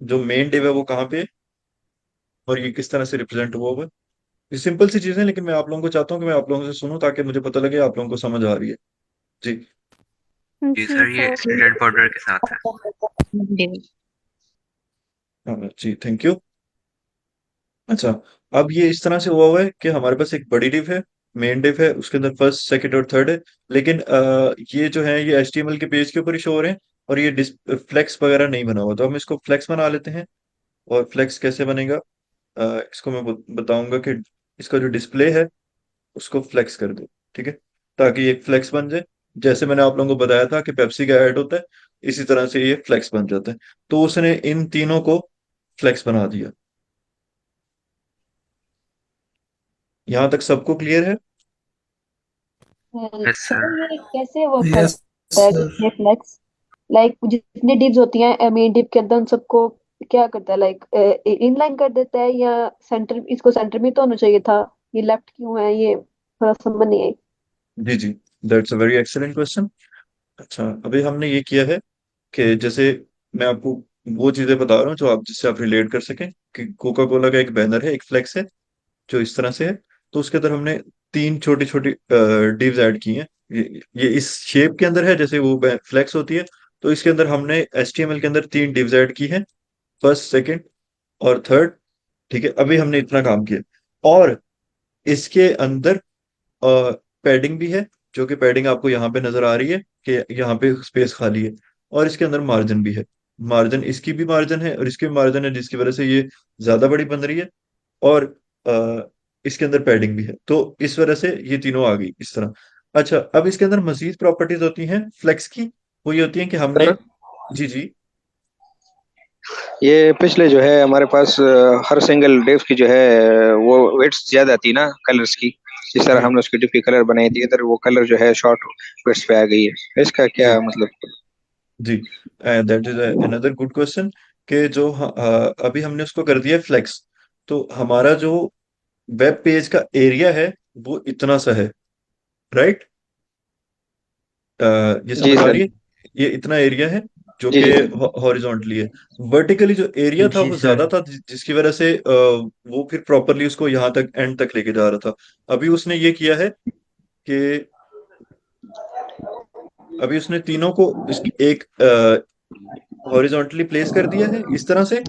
जो मेन डिव है वो कहाँ पे है, और ये किस तरह से रिप्रेजेंट हुआ हुआ है? ये सिंपल सी चीजें हैं, लेकिन मैं आप लोगों को चाहता हूँ कि मैं आप लोगों से सुनूं, ताकि मुझे पता लगे आप लोगों को समझ आ रही है। जी। जी जी सर, ये सर। एक्सटेंडेड बॉर्डर के साथ है। हाँ जी, थैंक यू। अच्छा, अब ये इस तरह से हुआ हुआ है कि हमारे पास एक बड़ी डिव है, मेन डिव है, उसके अंदर फर्स्ट सेकंड और थर्ड है, लेकिन ये जो है ये HTML के पेज के ऊपर ही शो हो रहे हैं, और ये फ्लेक्स वगैरह नहीं बना हुआ। तो हम इसको फ्लेक्स बना लेते हैं। और फ्लेक्स कैसे बनेगा, इसको मैं बताऊंगा कि इसका जो डिस्प्ले है उसको फ्लेक्स कर दो, ठीक है, ताकि एक फ्लेक्स बन जाए। जैसे मैंने आप लोगों को बताया था कि पेप्सी का ऐड होता है, इसी तरह से ये फ्लेक्स बन जाता है। तो उसने इन तीनों को फ्लेक्स बना दिया। यहां तक सबको क्लियर है? Yes sir sir. ये कैसे वर्क यस करता है सर। ये फ्लेक्स? लाइक जितनी डिव्स होती हैं मेन डिव के अंदर, उन सबको क्या करता है? लाइक इनलाइन कर देता है, या सेंटर, इसको सेंटर में तो होना चाहिए था, ये लेफ्ट क्यों है? ये थोड़ा समझ नहीं आई। जी जी, that's a very excellent question. अच्छा, अभी हमने ये किया है कि जैसे मैं आपको वो चीजें बता रहा हूँ जो आप जिससे आप रिलेट कर सकें, कि कोका कोला का एक बैनर है, एक फ्लेक्स है जो इस तरह से है। तो उसके अंदर हमने तीन छोटी छोटी डिव्स ऐड की हैं। ये इस शेप के अंदर है जैसे वो फ्लेक्स होती है। तो इसके अंदर हमने HTML के अंदर तीन डिव्स ऐड की हैं, फर्स्ट, सेकंड और थर्ड। ठीक है, अभी हमने इतना काम किया। और इसके अंदर पैडिंग भी है, जो कि पैडिंग आपको यहाँ पे नजर आ रही है कि यहाँ पे स्पेस खाली है। और इसके अंदर मार्जिन भी है, मार्जिन, इसकी भी मार्जिन है और इसकी भी मार्जिन है, जिसकी वजह से ये ज्यादा बड़ी बन रही है। और इसके अंदर पैडिंग भी है, तो इस वजह से ये तीनों आ गई इस तरह। अच्छा, अब इसके अंदर मजीद प्रॉपर्टीज होती हैं फ्लेक्स की। वो ये होती हैं कि हमने, सर जी जी, ये पिछले जो है हमारे पास हर सिंगल डिव की जो है वो वेट्स ज्यादा थी ना कलर्स की। जिस तरह जी हमने उसकी डिव की कलर बनाई थी, इधर वो कलर जो है शॉर्ट वेट्स पे आ गई है। इसका क्या जी मतलब? जी, that is another good question. कि जो अभी हमने उसको कर दिया फ्लेक्स, तो हमारा जो वेब पेज का एरिया है वो इतना सा है, राइट? ये जी समझ आ सर। रही है? ये इतना एरिया है जो जी कि जी। हॉरिजॉन्टली है। वर्टिकली जो एरिया था जी वो सर। ज्यादा था, जिसकी वजह से वो फिर प्रॉपरली उसको यहाँ तक एंड तक लेके जा रहा था। अभी उसने ये किया है कि अभी उसने तीनों को एक हॉरिजॉन्टली प्लेस कर दिया है इस तरह से।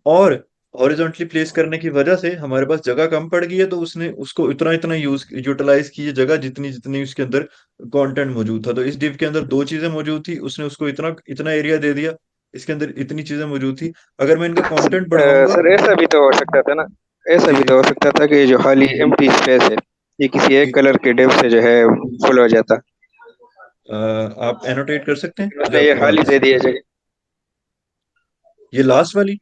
और हॉरिजॉन्टली प्लेस करने की वजह से हमारे पास जगह कम पड़ गई है, तो उसने उसको इतना इतना यूटिलाइज की है जगह, जितनी जितनी उसके अंदर कंटेंट मौजूद था। तो इस डिव के अंदर दो चीजें मौजूद थी, उसने उसको इतना इतना एरिया दे दिया। इसके अंदर इतनी चीजें मौजूद थी, अगर मैं इनका कंटेंट बढ़ाऊंगा। सर ऐसा भी तो हो सकता था ना, ऐसा जी भी जी तो हो सकता था कि ये जो खाली एम्प्टी स्पेस है ये किसी एक जी, कलर के डिव से जो है फुल हो जाता। आप एनोटेट कर सकते हैं जो उसने ये आपकी खाली बात, दे दिया जगह। ये लास्ट वाली?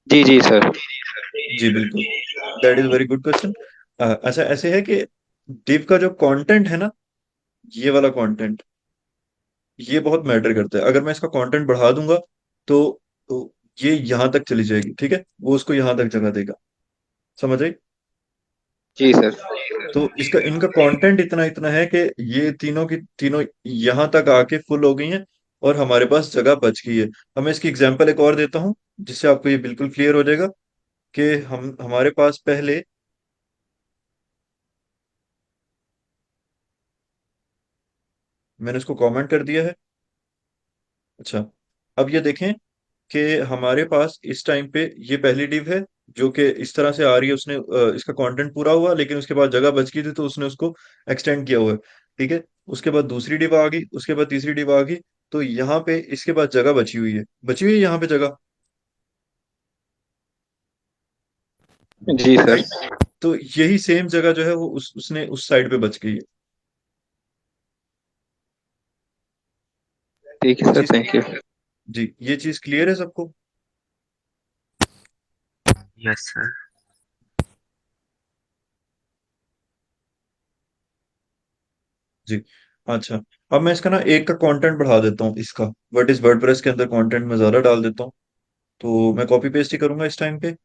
जी जी सर। जी बिल्कुल, that is very good question. अच्छा, ऐसे है कि डिव का जो कंटेंट है ना, ये वाला कंटेंट, ये बहुत मैटर करता है। अगर मैं इसका कंटेंट बढ़ा दूंगा तो ये यहां तक चली जाएगी, ठीक है, वो उसको यहां तक जगह देगा। समझ आई? जी सर। तो इसका इनका कंटेंट इतना इतना है कि ये तीनों की तीनों यहां तक आके फुल हो गई हैं, और हमारे पास जगह बच गई है। हमें इसकी एग्जांपल एक और देता हूँ। जिससे आपको ये बिल्कुल क्लियर हो जाएगा कि हम हमारे पास पहले मैंने उसको कमेंट कर दिया है। अच्छा, अब ये देखें कि हमारे पास इस टाइम पे ये पहली डिव है जो कि इस तरह से आ रही है। उसने इसका कंटेंट पूरा हुआ, लेकिन उसके बाद जगह बच गई थी तो उसने उसको एक्सटेंड किया हुआ है। ठीक है, उसके बाद दूसरी डिव आ गई, उसके बाद तीसरी डिव आ गई। तो यहाँ पे इसके बाद जगह बची हुई है यहाँ पे जगह। जी सर। राइट, तो यही सेम जगह जो है वो उसने उस साइड पे बच गई है। ठीक ये है सर, चीज, थैंक यू। जी ये चीज क्लियर है सबको? Yes sir. जी। अच्छा, अब मैं इसका ना एक का कंटेंट बढ़ा देता हूँ, इसका व्हाट इज वर्डप्रेस के अंदर कंटेंट में ज्यादा डाल देता हूँ। तो मैं कॉपी पेस्ट ही करूंगा इस टाइम पे।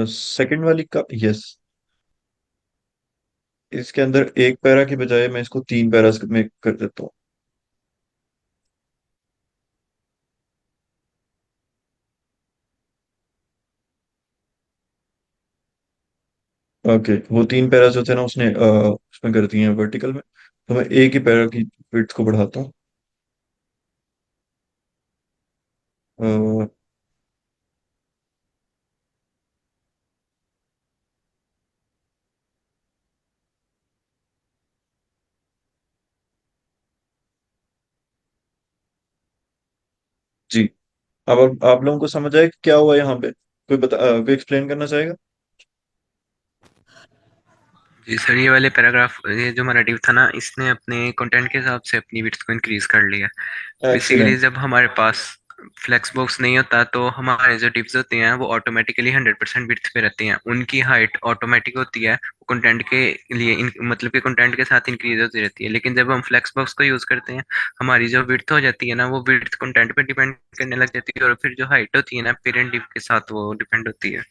सेकंड वाली का, यस, इसके अंदर एक पैरा की बजाय मैं इसको 3 पैरा में कर देता हूँ। ओके, वो 3 पैरा जो थे ना उसने उसमें कर दिए हैं वर्टिकल में। तो मैं एक ही पैरा की विड्थ को बढ़ाता हूँ। अ, जी, अब आप लोगों को समझ आया कि क्या हुआ यहाँ पे? कोई एक्सप्लेन करना चाहेगा? जी सर, ये वाले पैराग्राफ, ये जो हमारा div था ना, इसने अपने कंटेंट के हिसाब से अपनी विड्थ को इंक्रीज कर लिया। Basically excellent. जब हमारे पास फ्लेक्स बॉक्स नहीं होता तो हमारे जो डिव्स होते हैं वो ऑटोमेटिकली 100% विड्थ पे रहते हैं, उनकी हाइट ऑटोमेटिक होती है, वो कंटेंट के लिए मतलब कि कंटेंट के साथ इंक्रीज होती रहती है। लेकिन जब हम फ्लेक्स बॉक्स को यूज करते हैं, हमारी जो विड्थ हो जाती है ना, वो विड्थ कंटेंट पे डिपेंड करने लग जाती है, और फिर जो हाइट होती है ना पेरेंट डिव के साथ वो डिपेंड होती है।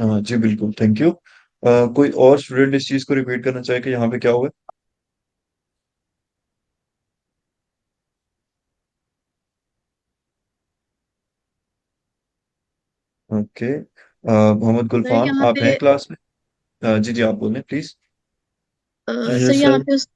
हाँ जी, बिल्कुल, थैंक यू। कोई और स्टूडेंट इस चीज को रिपीट करना चाहे कि यहाँ पे क्या हुआ? ओके, मोहम्मद सर गुलफाम यहाँ आप पे हैं क्लास में? जी जी, आप बोलें प्लीज। सर यस यहाँ सर। पे उस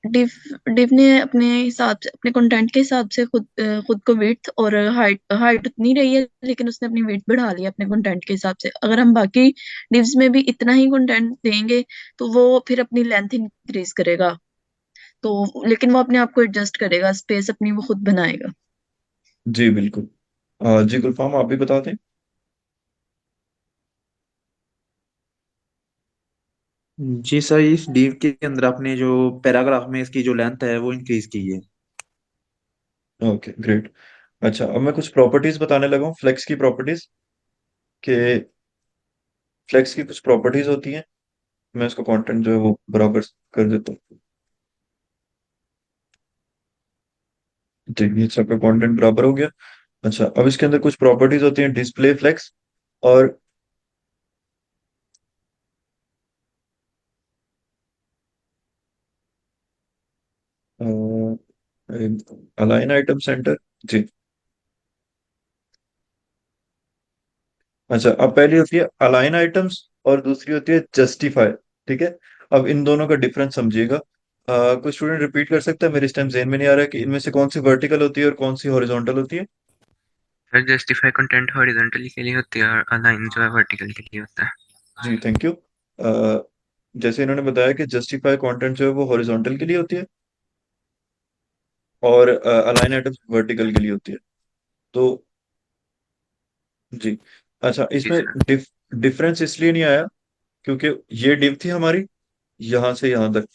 डिव डिव ने अपने हिसाब से अपने कंटेंट के हिसाब से खुद को विड्थ और हाइट हाइट उतनी रही है, लेकिन उसने अपनी विड्थ बढ़ा लिया अपने कंटेंट के हिसाब से। अगर हम बाकी डिव्स में भी इतना ही कंटेंट देंगे तो वो फिर अपनी लेंथ इंक्रीज करेगा। तो लेकिन वो अपने आप को एडजस्ट करेगा, स्पेस अपनी वो खुद बनाएगा। जी बिल्कुल। जी गुलफाम, आप भी बता दें। जी सर, इस div के अंदर आपने जो पैराग्राफ में इसकी जो लेंथ है वो इंक्रीज की है। Okay, great. अच्छा, अब मैं कुछ प्रॉपर्टीज बताने लगा हूँ, फ्लेक्स की प्रॉपर्टीज के। फ्लेक्स की कुछ प्रॉपर्टीज होती हैं। मैं इसको कंटेंट जो है वो बराबर कर देता हूँ। जी, ये सबका कंटेंट बराबर हो गया। अच्छा, अब इसके अंदर कुछ प्रॉपर्टीज होती हैं, डिस्प्ले फ्लेक्स और अलाइन आइटम सेंटर। जी। अच्छा, अब पहली होती है अलाइन आइटम्स और दूसरी होती है जस्टिफाई। ठीक है, अब इन दोनों का डिफरेंस समझिएगा। कोई स्टूडेंट रिपीट कर सकता है? मेरे इस टाइम ज़हन में नहीं आ रहा है कि इनमें से कौन सी वर्टिकल होती है और कौन सी हॉरिजॉन्टल होती है। सर जस्टिफाई कंटेंट हॉरिजॉन्टली के लिए होती है और अलाइन जो है वर्टिकल के लिए होता है। जी, थैंक यू। जैसे इन्होंने बताया कि जस्टिफाई कंटेंट जो है वो हॉरिजॉन्टल के लिए होती है और अलाइन आइटम्स वर्टिकल के लिए होती है। तो जी। अच्छा, जी इसमें सर। डिफरेंस इसलिए नहीं आया क्योंकि ये डिव थी हमारी यहाँ से यहाँ तक,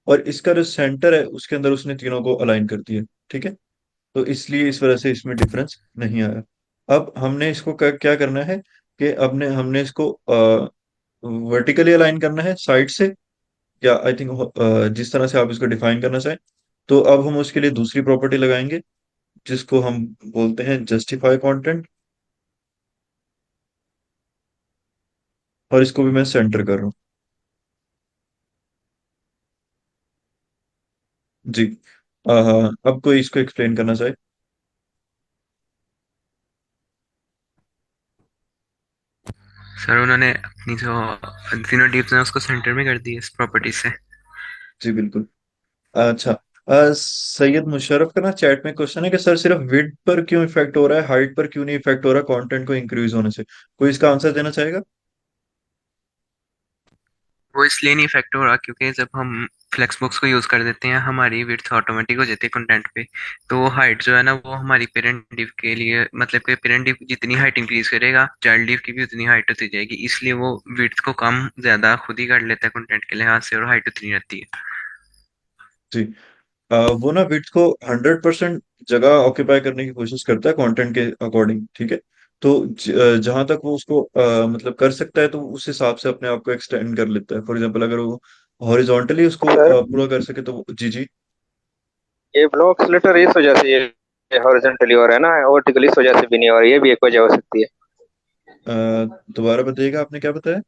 और इसका जो सेंटर है उसके अंदर उसने तीनों को अलाइन कर दिया। ठीक है, तो इसलिए इस वजह से इसमें डिफरेंस नहीं आया। अब हमने इसको क्या करना है कि अब ने हमने इसको वर्टिकली अलाइन करना है साइड से, या आई थिंक जिस तरह से आप इसको डिफाइन करना चाहें। तो अब हम उसके लिए दूसरी प्रॉपर्टी लगाएंगे जिसको हम बोलते हैं जस्टिफाई कंटेंट, और इसको भी मैं सेंटर कर रहा हूँ। जी। अब कोई इसको एक्सप्लेन करना चाहे? सर उन्होंने अपनी जो तीनों डिव्स हैं उसको सेंटर में कर दी इस प्रॉपर्टी से। जी बिल्कुल। अच्छा, सैयद मुशर्रफ का ना चैट में क्वेश्चन है कि सर सिर्फ विड्थ पर क्यों इफेक्ट हो रहा है, हाइट पर क्यों नहीं इफेक्ट हो रहा कंटेंट को इंक्रीज होने से? कोई इसका आंसर देना चाहेगा? वो इसलिए नहीं इफेक्ट हो रहा क्योंकि जब हम फ्लेक्सबॉक्स को यूज कर देते हैं हमारी विड्थ ऑटोमेटिक हो जाती है कंटेंट पे। तो वो हाइट जो है ना वो हमारी पेरेंट डिव के लिए मतलब कि पेरेंट डिव जितनी हाइट इंक्रीज करेगा चाइल्ड डिव की भी उतनी हाइट होती जाएगी, इसलिए वो विड्थ को कम ज्यादा खुद ही कर लेता है कंटेंट के लिहाज से और हाइट उतनी रहती है। जी। वो ना विड्थ को 100% जगह ऑक्यूपाई करने की कोशिश करता है कंटेंट के अकॉर्डिंग, ठीक है? तो जहां तक वो उसको मतलब कर सकता है तो उस हिसाब से अपने आप को एक्सटेंड कर लेता है। फॉर एग्जांपल अगर वो हॉरिजॉन्टली उसको सर पूरा कर सके तो जी जी। ये ब्लॉक स्लिटर इस वजह से ये हॉरिजॉन्टली हो रहा है ना, वर्टिकली इस वजह से भी नहीं हो रहा है, ये भी एक वजह हो सकती है। अ, दोबारा बताइएगा, आपने क्या बताया?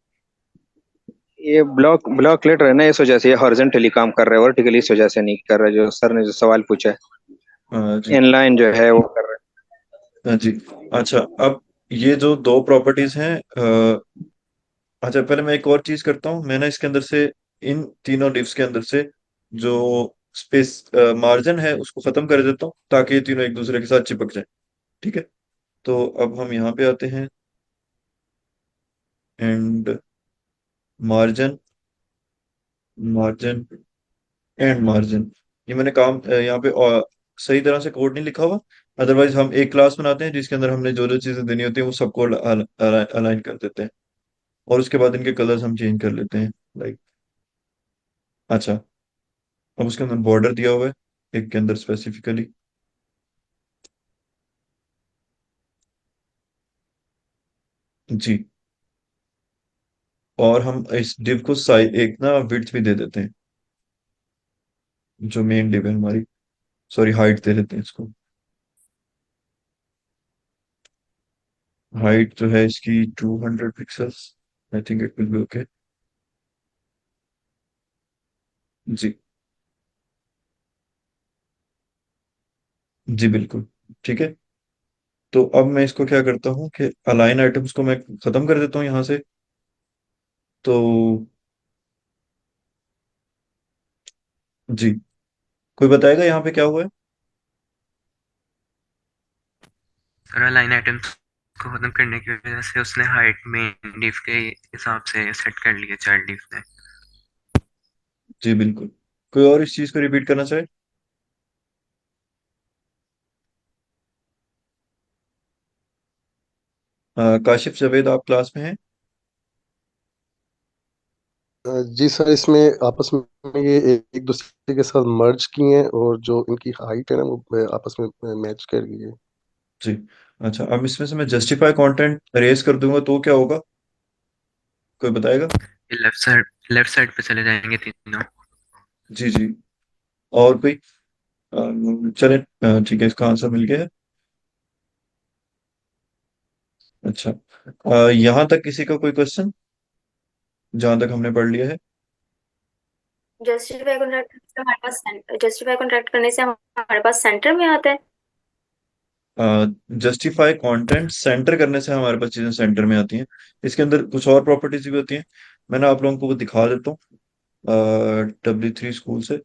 ये ब्लॉक ब्लॉक लेटर है ना, इस वजह से ये हॉरिजॉन्टली काम कर रहा है, वर्टिकली इस वजह से नहीं कर रहा है, जो सर ने जो सवाल पूछा है। जी। इनलाइन जो है वो कर रहा है। जी। अच्छा, अब ये जो दो प्रॉपर्टीज हैं, अच्छा पहले मैं एक और चीज करता हूँ। मैं ना इसके अंदर से, इन तीनों डिव्स के अंदर से जो स्पेस मार्जिन है उसको खत्म कर देता हूँ ताकि ये तीनों एक दूसरे के साथ चिपक जाए, ठीक है? तो अब हम यहाँ पे आते हैं, and margin, margin and margin. ये मैंने काम यहाँ पे सही तरह से कोड नहीं लिखा हुआ। अदरवाइज हम एक क्लास बनाते हैं जिसके अंदर हमने जो जो चीजें देनी होती है वो सबको अलाइन कर देते हैं, और उसके बाद इनके कलर्स हम चेंज कर लेते हैं, लाइक। अच्छा, अब उसके अंदर बॉर्डर दिया हुआ है एक के अंदर स्पेसिफिकली। जी। और हम इस डिव को साइज एक ना विड्थ भी दे देते हैं, जो मेन डिव है हमारी, सॉरी हाइट दे देते हैं इसको। हाइट जो है इसकी 200 pixels, I think it will be okay. जी। जी बिल्कुल, ठीक है। तो अब मैं इसको क्या करता हूँ कि अलाइन आइटम्स को मैं खत्म कर देता हूँ यहाँ से। तो जी, कोई बताएगा यहाँ पे क्या हुआ है? सर अलाइन आइटम्स को खत्म करने की वजह से उसने हाइट में डिव के हिसाब से सेट कर लिया चाइल्ड डिव ने। जी बिल्कुल। कोई और इस चीज को रिपीट करना चाहे? काशिफ जावेद, आप क्लास में हैं? जी सर, इसमें आपस में ये एक दूसरे के साथ मर्ज किए हैं और जो इनकी हाइट है ना वो आपस में मैच कर गई है। जी। अच्छा, अब इसमें से मैं जस्टिफाई कंटेंट अरेज कर दूंगा तो क्या होगा, कोई बताएगा? ये लेफ्ट साइड पे चले जाएंगे तीनों। जी जी। और कोई? चले, ठीक है, इसका आंसर मिल गया है। अच्छा, यहाँ तक किसी का कोई क्वेश्चन, जहां तक हमने पढ़ लिया है? जस्टिफाई कॉन्ट्रैक्ट करने से हमारे पास सेंटर में आता है। जस्टिफाई कंटेंट सेंटर करने से हमारे पास चीजें सेंटर में आती हैं। इसके अंदर कुछ और प्रॉपर्टीज भी होती हैं, मैंने आप लोगों को वो दिखा देता हूँ W3 स्कूल से।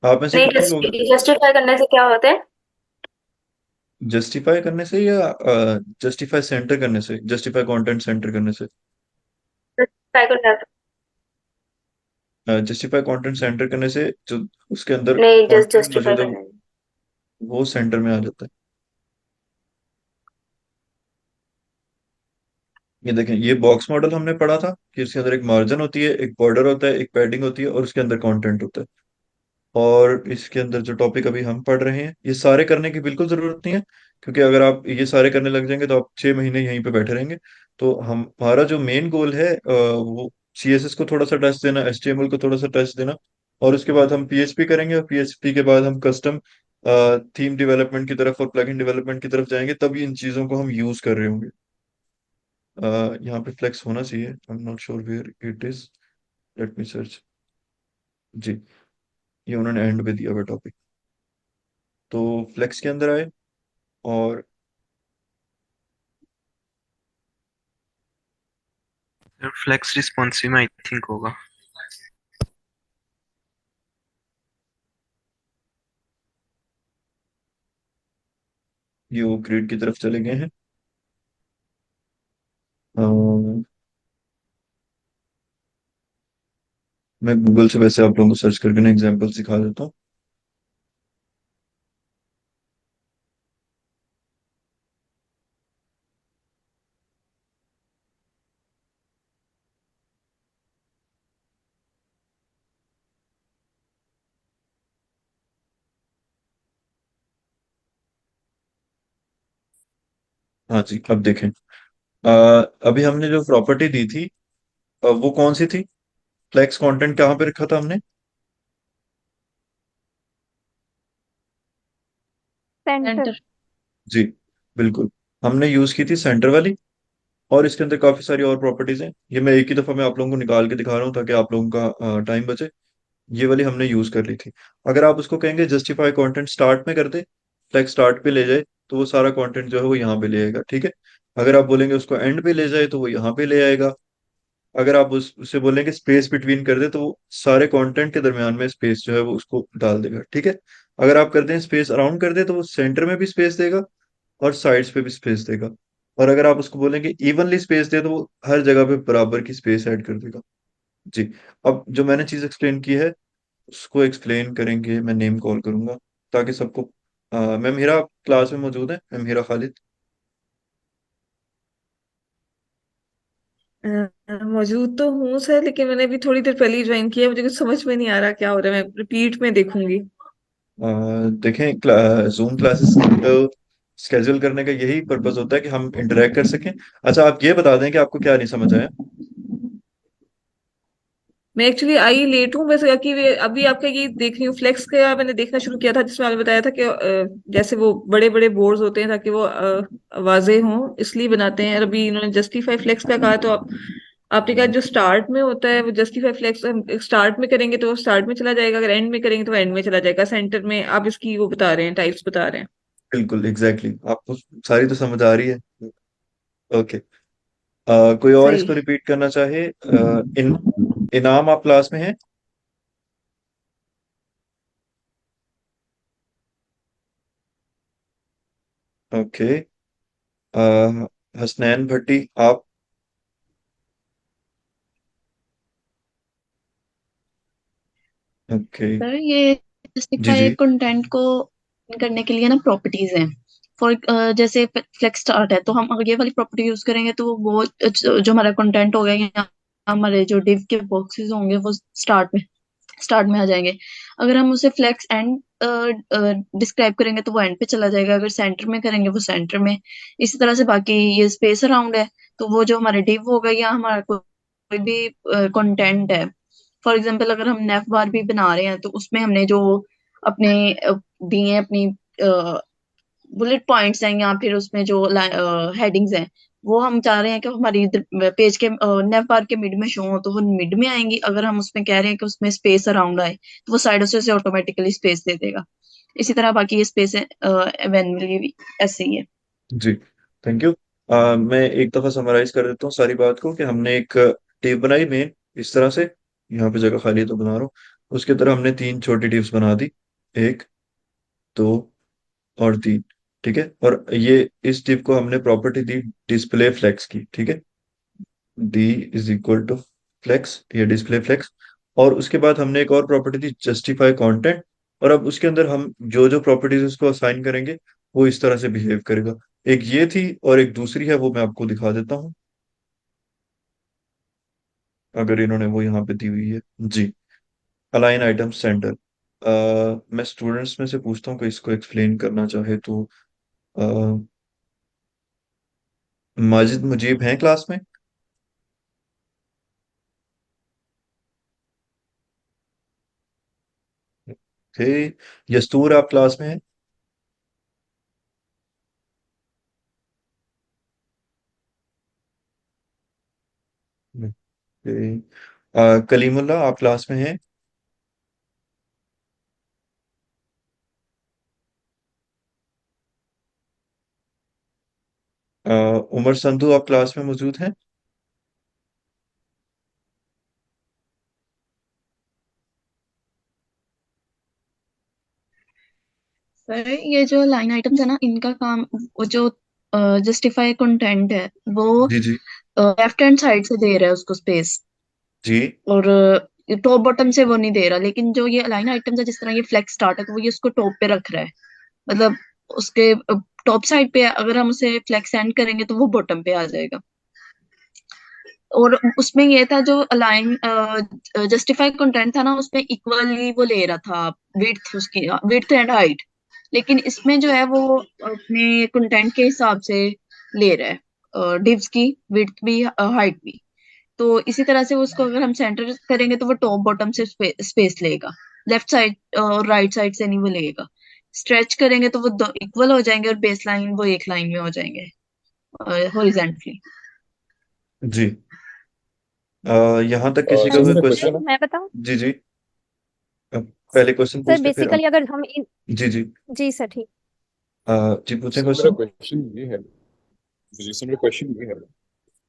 आप में से नहीं, कितने लोग? जस्टिफाई करने से क्या होता है? जस्टिफाई करने से या जस्टिफाई सेंटर करने से, जस्टिफाई कंटेंट सेंटर करने से? Justify contract. Justify content centre करने से जो उसके अंदर नहीं, जस्ट कंटेंट जस्टिफाई मौजूद है करने। वो सेंटर में आ जाता है। ये देखें, ये बॉक्स मॉडल हमने पढ़ा था कि उसके अंदर एक मार्जिन होती है, एक बॉर्डर होता है, एक पैडिंग होती है, और उसके अंदर कंटेंट होता है। और इसके अंदर जो टॉपिक अभी हम पढ़ रहे हैं ये सारे करने की बिल्कुल जरूरत नहीं है, क्योंकि अगर आप ये सारे करने लग जाएंगे तो आप 6 महीने यहीं पे बैठे रहेंगे। तो हमारा जो मेन गोल है वो CSS को थोड़ा सा टच देना, HTML को थोड़ा सा टच देना, और उसके बाद हम PHP करेंगे, और PHP के बाद हम कस्टम थीम डेवलपमेंट की तरफ और प्लगइन डेवलपमेंट की तरफ जाएंगे, तब इन चीजों को हम यूज कर रहे होंगे। यहाँ पे फ्लेक्स होना चाहिए, I am not sure where it is, let me search. जी, ये उन्होंने एंड पे दिया हुआ टॉपिक। तो फ्लेक्स के अंदर आए, और फ्लेक्स रिस्पॉन्सिव आई थिंक होगा। ये वो ग्रिड की तरफ चले गए हैं। अ, मैं गूगल से वैसे आप लोगों को सर्च करके ना एग्जांपल सिखा देता हूँ। हाँ जी, अब देखें। अभी हमने जो प्रॉपर्टी दी थी, वो कौन सी थी? फ्लेक्स कंटेंट कहाँ पे रखा था हमने? सेंटर। सेंटर। जी, बिल्कुल। हमने यूज की थी सेंटर वाली। और इसके अंदर काफी सारी और प्रॉपर्टीज हैं। ये मैं एक ही दफा मैं आप लोगों को निकाल के दिखा रहा हूँ ताकि आप लोगों का टाइम बचे। ये वाली हमने यूज कर ली थी। अगर आप उसको कहेंगे जस्टिफाई कंटेंट स्टार्ट में कर दे, फ्लैग स्टार्ट पे ले जाए, तो वो सारा कंटेंट जो है वो यहाँ पे ले आएगा, ठीक है। अगर आप बोलेंगे उसको एंड पे ले जाए तो वो यहाँ पे ले आएगा। अगर आप उससे बोलेंगे स्पेस बिटवीन कर दे तो वो सारे कंटेंट के दरमियान में स्पेस जो है वो उसको डाल देगा, ठीक है। अगर आप कर दें स्पेस अराउंड कर दे तो वो सेंटर में भी स्पेस देगा और साइड्स पे भी स्पेस देगा। और अगर आप उसको बोलेंगे इवनली स्पेस दे तो वो हर जगह पे बराबर की स्पेस ऐड कर देगा। जी। अब जो मैंने चीज एक्सप्लेन की है उसको एक्सप्लेन करेंगे, मैं नेम कॉल करूंगा ताकि सबको। मैम हीरा आप क्लास में मौजूद है? मैम हीरा खालिद। मौजूद तो हूँ सर, लेकिन मैंने अभी थोड़ी देर पहले ही ज्वाइन किया, मुझे कुछ समझ में नहीं आ रहा क्या हो रहा है, मैं रिपीट में देखूंगी। देखें, जूम क्लासेस स्केड्यूल करने का यही पर्पस होता है कि हम इंटरेक्ट कर सकें। अच्छा, आप ये बता दें कि आपको क्या नहीं समझ आया। मैं एक्चुअली आई लेट हूँ, बस कि अभी आपका ये देख रही हूँ, फ्लेक्स का मैंने देखना शुरू किया था, जिसमें आपने बताया था कि जैसे वो बड़े बड़े बोर्ड्स होते हैं ताकि वो वाज़ेह हों, इसलिए बनाते हैं। और अभी इन्होंने जस्टिफाई फ्लेक्स का कहा, तो आपने कहा जो स्टार्ट में होता है वो जस्टिफाई फ्लेक्स स्टार्ट में करेंगे तो वो स्टार्ट में चला जाएगा, अगर एंड में करेंगे तो एंड में चला जाएगा। सेंटर में आप इसकी वो बता रहे हैं, टाइप्स बता रहे हैं। बिल्कुल एग्जैक्टली आपको सारी तो समझ आ रही है। ओके। कोई और सही। इसको रिपीट करना चाहे? इनाम आप क्लास में हैं? ओके। हसनैन भट्टी आप? ओके। सर ये जी जस्टिफाई जी। कंटेंट को करने के लिए ना प्रॉपर्टीज हैं। फॉर जैसे फ्लेक्स स्टार्ट है तो हम अगर ये वाली प्रॉपर्टी यूज करेंगे तो वो जो हमारा कंटेंट होगा या हमारे जो डिव के बॉक्सेस होंगे वो स्टार्ट में आ जाएंगे। अगर हम उसे फ्लेक्स एंड डिस्क्राइब करेंगे तो वो एंड पे चला जाएगा, अगर सेंटर में करेंगे वो सेंटर में। इसी तरह से बाकी ये स्पेस अराउंड है, तो वो जो हमारे डिव होगा या हमारा कोई भी कंटेंट है। फॉर एग्जाम्पल अगर हम नेफ बार भी बना रहे हैं तो उसमें हमने जो अपने दिए हैं, अपनी बुलेट पॉइंट्स हैं या फिर उसमें जो हेडिंग्स हैं, वो हम चाह रहे हैं कि हमारी पेज के नेव बार के मिड में शो हो, तो वो मिड में आएंगी। अगर हम उसमें कह रहे हैं कि उसमें स्पेस अराउंड आए तो वो साइडों से ऑटोमेटिकली स्पेस दे देगा। इसी तरह बाकी ये स्पेस है मैन्युअली ऐसे ही है। जी, थैंक यू। मैं एक दफा समराइज कर देता हूँ सारी बात को कि हमने एक टेप बनाई मेन इस तरह से। यहाँ पे जगह खाली है तो बना रहा हूँ। उसके तरह हमने तीन छोटी टिप्स बना दी। एक, दो और तीन। ठीक है। और ये इस टिप को हमने प्रॉपर्टी दी डिस्प्ले फ्लेक्स की, ठीक है। D is equal to flex, ये डिस्प्ले फ्लेक्स। और उसके बाद हमने एक और प्रॉपर्टी दी जस्टिफाई कंटेंट। और अब उसके अंदर हम जो जो प्रॉपर्टीज उसको असाइन करेंगे वो इस तरह से बिहेव करेगा। एक ये थी और एक दूसरी है, वो मैं आपको दिखा देता हूँ अगर इन्होंने वो यहाँ पे दी हुई है। जी। Align item centre. मैं स्टूडेंट्स में से पूछता हूँ कि इसको एक्सप्लेन करना चाहे तो। माजिद मुजीब हैं क्लास में? थे। यस्तूर आप क्लास में हैं? थे। कलीमुल्ला आप क्लास में हैं? उमर संधू आप क्लास में मौजूद हैं? सर ये जो लाइन आइटम्स है ना, इनका काम, वो जो जस्टिफाई कंटेंट है वो जी जी लेफ्ट हैंड साइड से दे रहा है उसको स्पेस, जी और टॉप बॉटम से वो नहीं दे रहा। लेकिन जो ये लाइन आइटम्स है, जिस तरह ये फ्लेक्स स्टार्ट है, वो ये उसको टॉप पे रख रहा है, मतलब उसके टॉप साइड पे अगर हम उसे फ्लेक्स एंड करेंगे तो वो बॉटम पे आ जाएगा। और उसमें ये था जो अलाइन जस्टिफाई कंटेंट था ना, उसमें इक्वली वो ले रहा था विड्थ, उसकी विड्थ एंड हाइट। लेकिन इसमें जो है वो अपने कंटेंट के हिसाब से ले रहा है, डिव्स की विड्थ भी हाइट भी। तो इसी तरह से उसको अगर हम सेंटर करेंगे तो वो टॉप बॉटम से स्पेस लेगा, लेफ्ट साइड और राइट साइड से नहीं वो लेगा। स्ट्रेच करेंगे तो वो दो इक्वल हो जाएंगे, और बेस लाइन वो एक लाइन में हो जाएंगे हॉरिजेंटली। जी। यहाँ तक किसी का सर कोई मेरा क्वेश्चन? क्वेश्चन है। मैं बताऊं? जी जी। पहले क्वेश्चन सर पूछ ले फिर आप। बेसिकली अगर हम इन जी जी। जी सर ठीक। जी पूछे सर मेरा क्वेश्चन। क्वेश्चन ये है, जी सर मेरा क्वेश्चन ये है,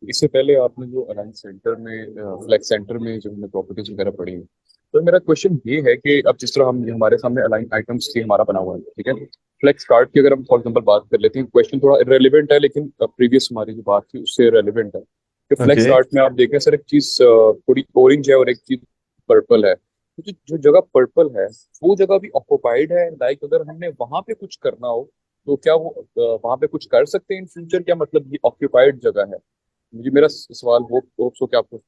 इससे पहले आपने जो अलाइन सेंटर में फ्लेक्स सेंटर में जो हमने प्रॉपर्टीज वगैरह पढ़ी, तो मेरा क्वेश्चन ये है कि अब जिस तरह हम हमारे सामने अलाइन आइटम्स की हमारा बना हुआ है, ठीक है, फ्लेक्स कार्ड की अगर हम फॉर एग्जांपल बात कर लेते हैं, क्वेश्चन थोड़ा इरेलीवेंट है लेकिन प्रीवियस हमारी जो बात थी उससे रेलिवेंट है कि फ्लेक्स ओके। कार्ड में आप देखें सर, एक चीज थोड़ी ऑरेंज है और एक चीज पर्पल है। तो जो जगह पर्पल है वो जगह भी ऑक्युपाइड है, लाइक अगर हमने वहां पे कुछ करना हो तो क्या वो वहां पे कुछ कर सकते हैं इन फ्यूचर, क्या मतलब ये ऑक्युपाइड जगह है? मुझे मेरा सवाल होप सो कि आपको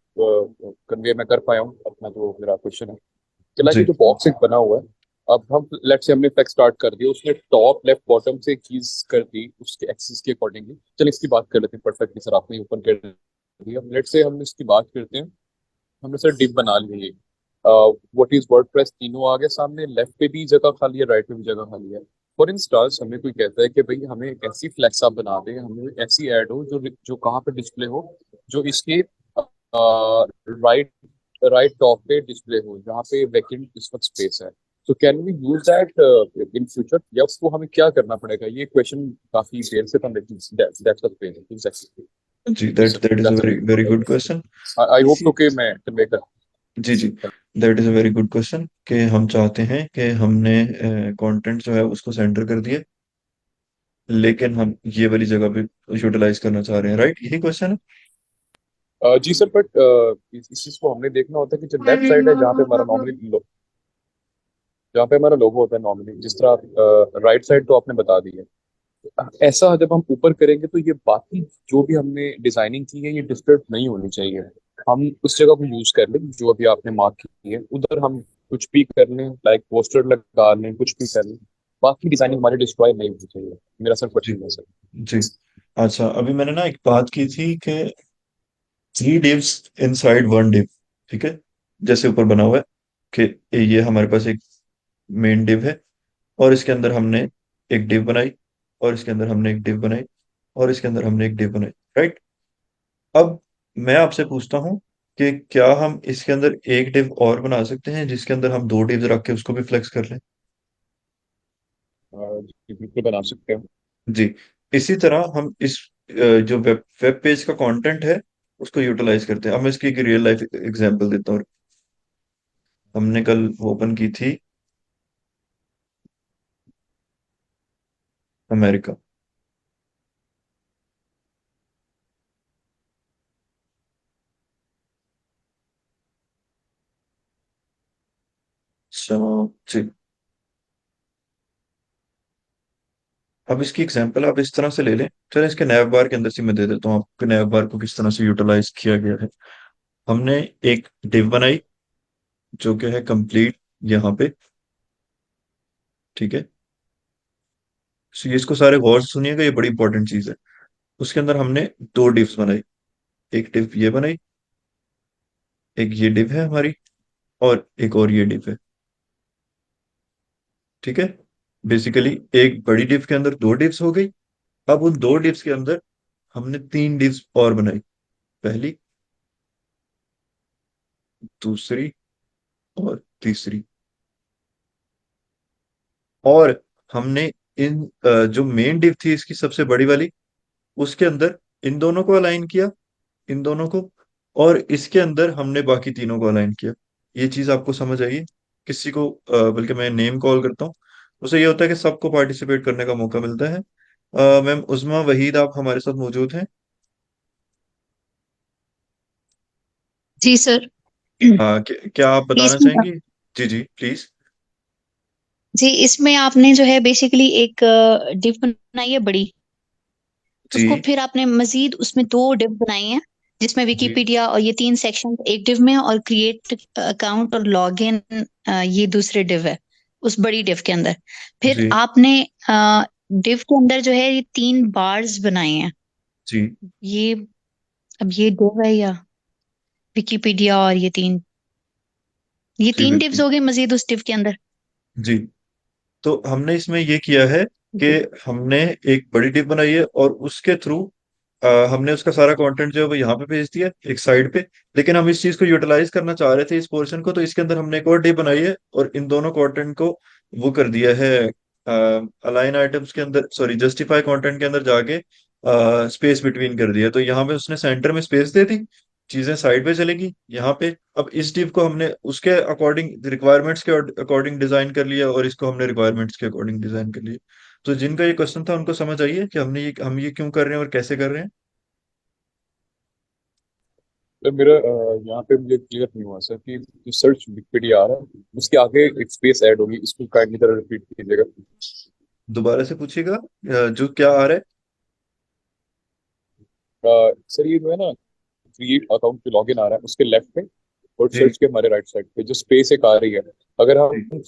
कन्वे मैं कर पाया हूँ अपना जो मेरा क्वेश्चन है कि लाइक जी ये जो बॉक्स एक बना हुआ है, अब हम लेट से हमने फ्लेक्स स्टार्ट कर दिया, उसने टॉप लेफ्ट बॉटम से एक चीज कर दी उसके एक्सिस के अकॉर्डिंगली। चलिए इसकी बात कर लेते हैं परफेक्टली, सर आपने ओपन कर दिया, लेट से हम इसकी बात करते हैं, हमने सर डिप बना ली है, व्हाट इज वर्डप्रेस तीनों आ गए सामने, लेफ्ट पे भी जगह खाली है, राइट पे भी जगह खाली है। फॉर इंस्टांस हमें कोई कहता है कि भाई हमें एक ऐसी फ्लैक्स आप बना दें, हमें ऐसी ऐड हो जो जो कहाँ पे डिस्प्ले हो, जो इसके राइट राइट टॉप पे डिस्प्ले हो जहाँ पे वैकेंट इस वक्त स्पेस है। तो can we use that in future, या उसको हमें क्या करना पड़ेगा? ये क्वेश्चन काफी देर से था लेकिन दैट्स द पेन एग्जैक्टली। जी, that that is a very very good question. I hope इसी तो कि मैं कन्वे कर। जी जी, that is a very good question कि हम चाहते हैं कि हमने कंटेंट जो है उसको सेंटर कर दिया, लेकिन हम ये वाली जगह पे यूटिलाइज करना चाह रहे हैं, राइट? यही क्वेश्चन है। जी सर, बट इस चीज को हमने देखना होता है कि जो लेफ्ट साइड है जहाँ पे हमारा नॉर्मली जहाँ पे हमारा लोगो होता है नॉर्मली, जिस तरह राइट साइड तो आपने बता दी है, ऐसा जब हम ऊपर करेंगे तो ये बाकी जो भी हमने डिजाइनिंग की है ये डिस्टर्ब नहीं होनी चाहिए। हम उस जगह को यूज कर लें जो अभी आपने मार्क की है, उधर हम कुछ भी कर लें, लाइक पोस्टर लगा लें, कुछ भी कर लें, बाकी डिजाइनिंग हमारी डिस्ट्रॉय नहीं होनी चाहिए। मेरा सर जी क्वेश्चन है सर। जी। अच्छा, अभी मैंने ना एक बात की थी कि 3 divs इनसाइड 1 div, ठीक है, जैसे ऊपर बना हुआ है कि ये हमारे पास एक मेन डिव है, और इसके अंदर हमने एक डिव बनाई, और इसके अंदर हमने एक डिव बनाई, और इसके अंदर हमने एक डिव बनाई, राइट? अब मैं आपसे पूछता हूँ कि क्या हम इसके अंदर एक डिव और बना सकते हैं जिसके अंदर हम 2 divs रख के उसको भी फ्लेक्स कर लें? जी बिल्कुल बना सकते हैं। जी। इसी तरह हम इस जो वेब वेब पेज का कंटेंट है उसको यूटिलाइज करते हैं। अब मैं इसकी एक रियल लाइफ एग्जांपल देता हूँ। हमने कल वो ओपन की थी अमेरिका। सो जी, अब इसकी एग्जांपल आप इस तरह से ले लें। चलो इसके नैव बार के अंदर से मैं दे देता हूँ आपको नैव बार को किस तरह से यूटिलाइज किया गया है। हमने एक डिव बनाई जो कि है कंप्लीट यहाँ पे, ठीक है। So, ये इसको सारे गौर से सुनिएगा, ये बड़ी इंपॉर्टेंट चीज है। उसके अंदर हमने 2 divs बनाई, एक डिव ये बनाई, एक ये डिव है हमारी, और एक और ये डिव है, ठीक है। बेसिकली एक बड़ी डिव के अंदर 2 divs हो गई। अब उन 2 divs के अंदर हमने 3 divs और बनाई, पहली, दूसरी और तीसरी। और हमने इन जो मेन डिव थी इसकी सबसे बड़ी वाली, उसके अंदर इन दोनों को अलाइन किया, इन दोनों को, और इसके अंदर हमने बाकी तीनों को अलाइन किया। ये चीज आपको समझ आई है? किसी को बल्कि मैं नेम कॉल करता हूँ, उससे ये होता है कि सबको पार्टिसिपेट करने का मौका मिलता है। मैम उस्मा वहीद, आप हमारे साथ मौजूद हैं? जी सर। क्या आप बताना इसमें चाहेंगी? जी जी प्लीज। जी इसमें आपने जो है बेसिकली एक डिव बनाई है बड़ी, उसको जी फिर आपने मजीद उसमें दो डिव बनाई हैं, जिसमें जी विकिपीडिया और ये तीन सेक्शन एक डिव में है, और क्रिएट अकाउंट और लॉग इन ये दूसरे डिव है उस बड़ी डिव के अंदर। फिर जी आपने डिव के अंदर जो है ये तीन बार्स बनाए हैं। जी ये अब ये डिव है या विकिपीडिया, और ये जी तीन डिव्स बिल्कुल। हो गए मजीद उस डिव के अंदर। जी, तो हमने इसमें ये किया है कि जी हमने एक बड़ी डिव बनाई है और उसके थ्रू हमने उसका सारा कंटेंट जो है वो यहाँ पे भेज दिया एक साइड पे। लेकिन हम इस चीज को यूटिलाइज करना चाह रहे थे इस पोर्शन को, तो इसके अंदर हमने एक और डिव बनाई है और इन दोनों कंटेंट को वो कर दिया है अलाइन आइटम्स के अंदर, सॉरी जस्टिफाई कंटेंट के अंदर जाके स्पेस बिटवीन कर दिया। तो यहाँ पे उसने सेंटर में स्पेस दे दी, चीजें साइड पे चलेगी यहाँ पे। अब इस डिव को हमने उसके अकॉर्डिंग रिक्वायरमेंट्स के अकॉर्डिंग डिजाइन कर लिया और इसको हमने रिक्वायरमेंट्स के अकॉर्डिंग डिजाइन कर लिया। तो जिनका ये क्वेश्चन था उनको समझ आइए कि हम ये क्यों कर रहे हैं और कैसे कर रहे हैं। तो मेरा यहाँ पे मुझे क्लियर नहीं हुआ सर कि जो सर्च विकिपीडिया आ रहा है उसके आगे एक स्पेस ऐड होगी, इसको काइंडली तरह रिपीट कीजिएगा। दोबारा से पूछिएगा, जो क्या आ रहा है। सर ये जो है ना, क्रिएट अकाउंट पे लॉगिन आ रहा है उसके लेफ्ट पे, और जी सर्च के हमारे राइट साइड पे जो स्पेस एक आ रही है, अगर जी हम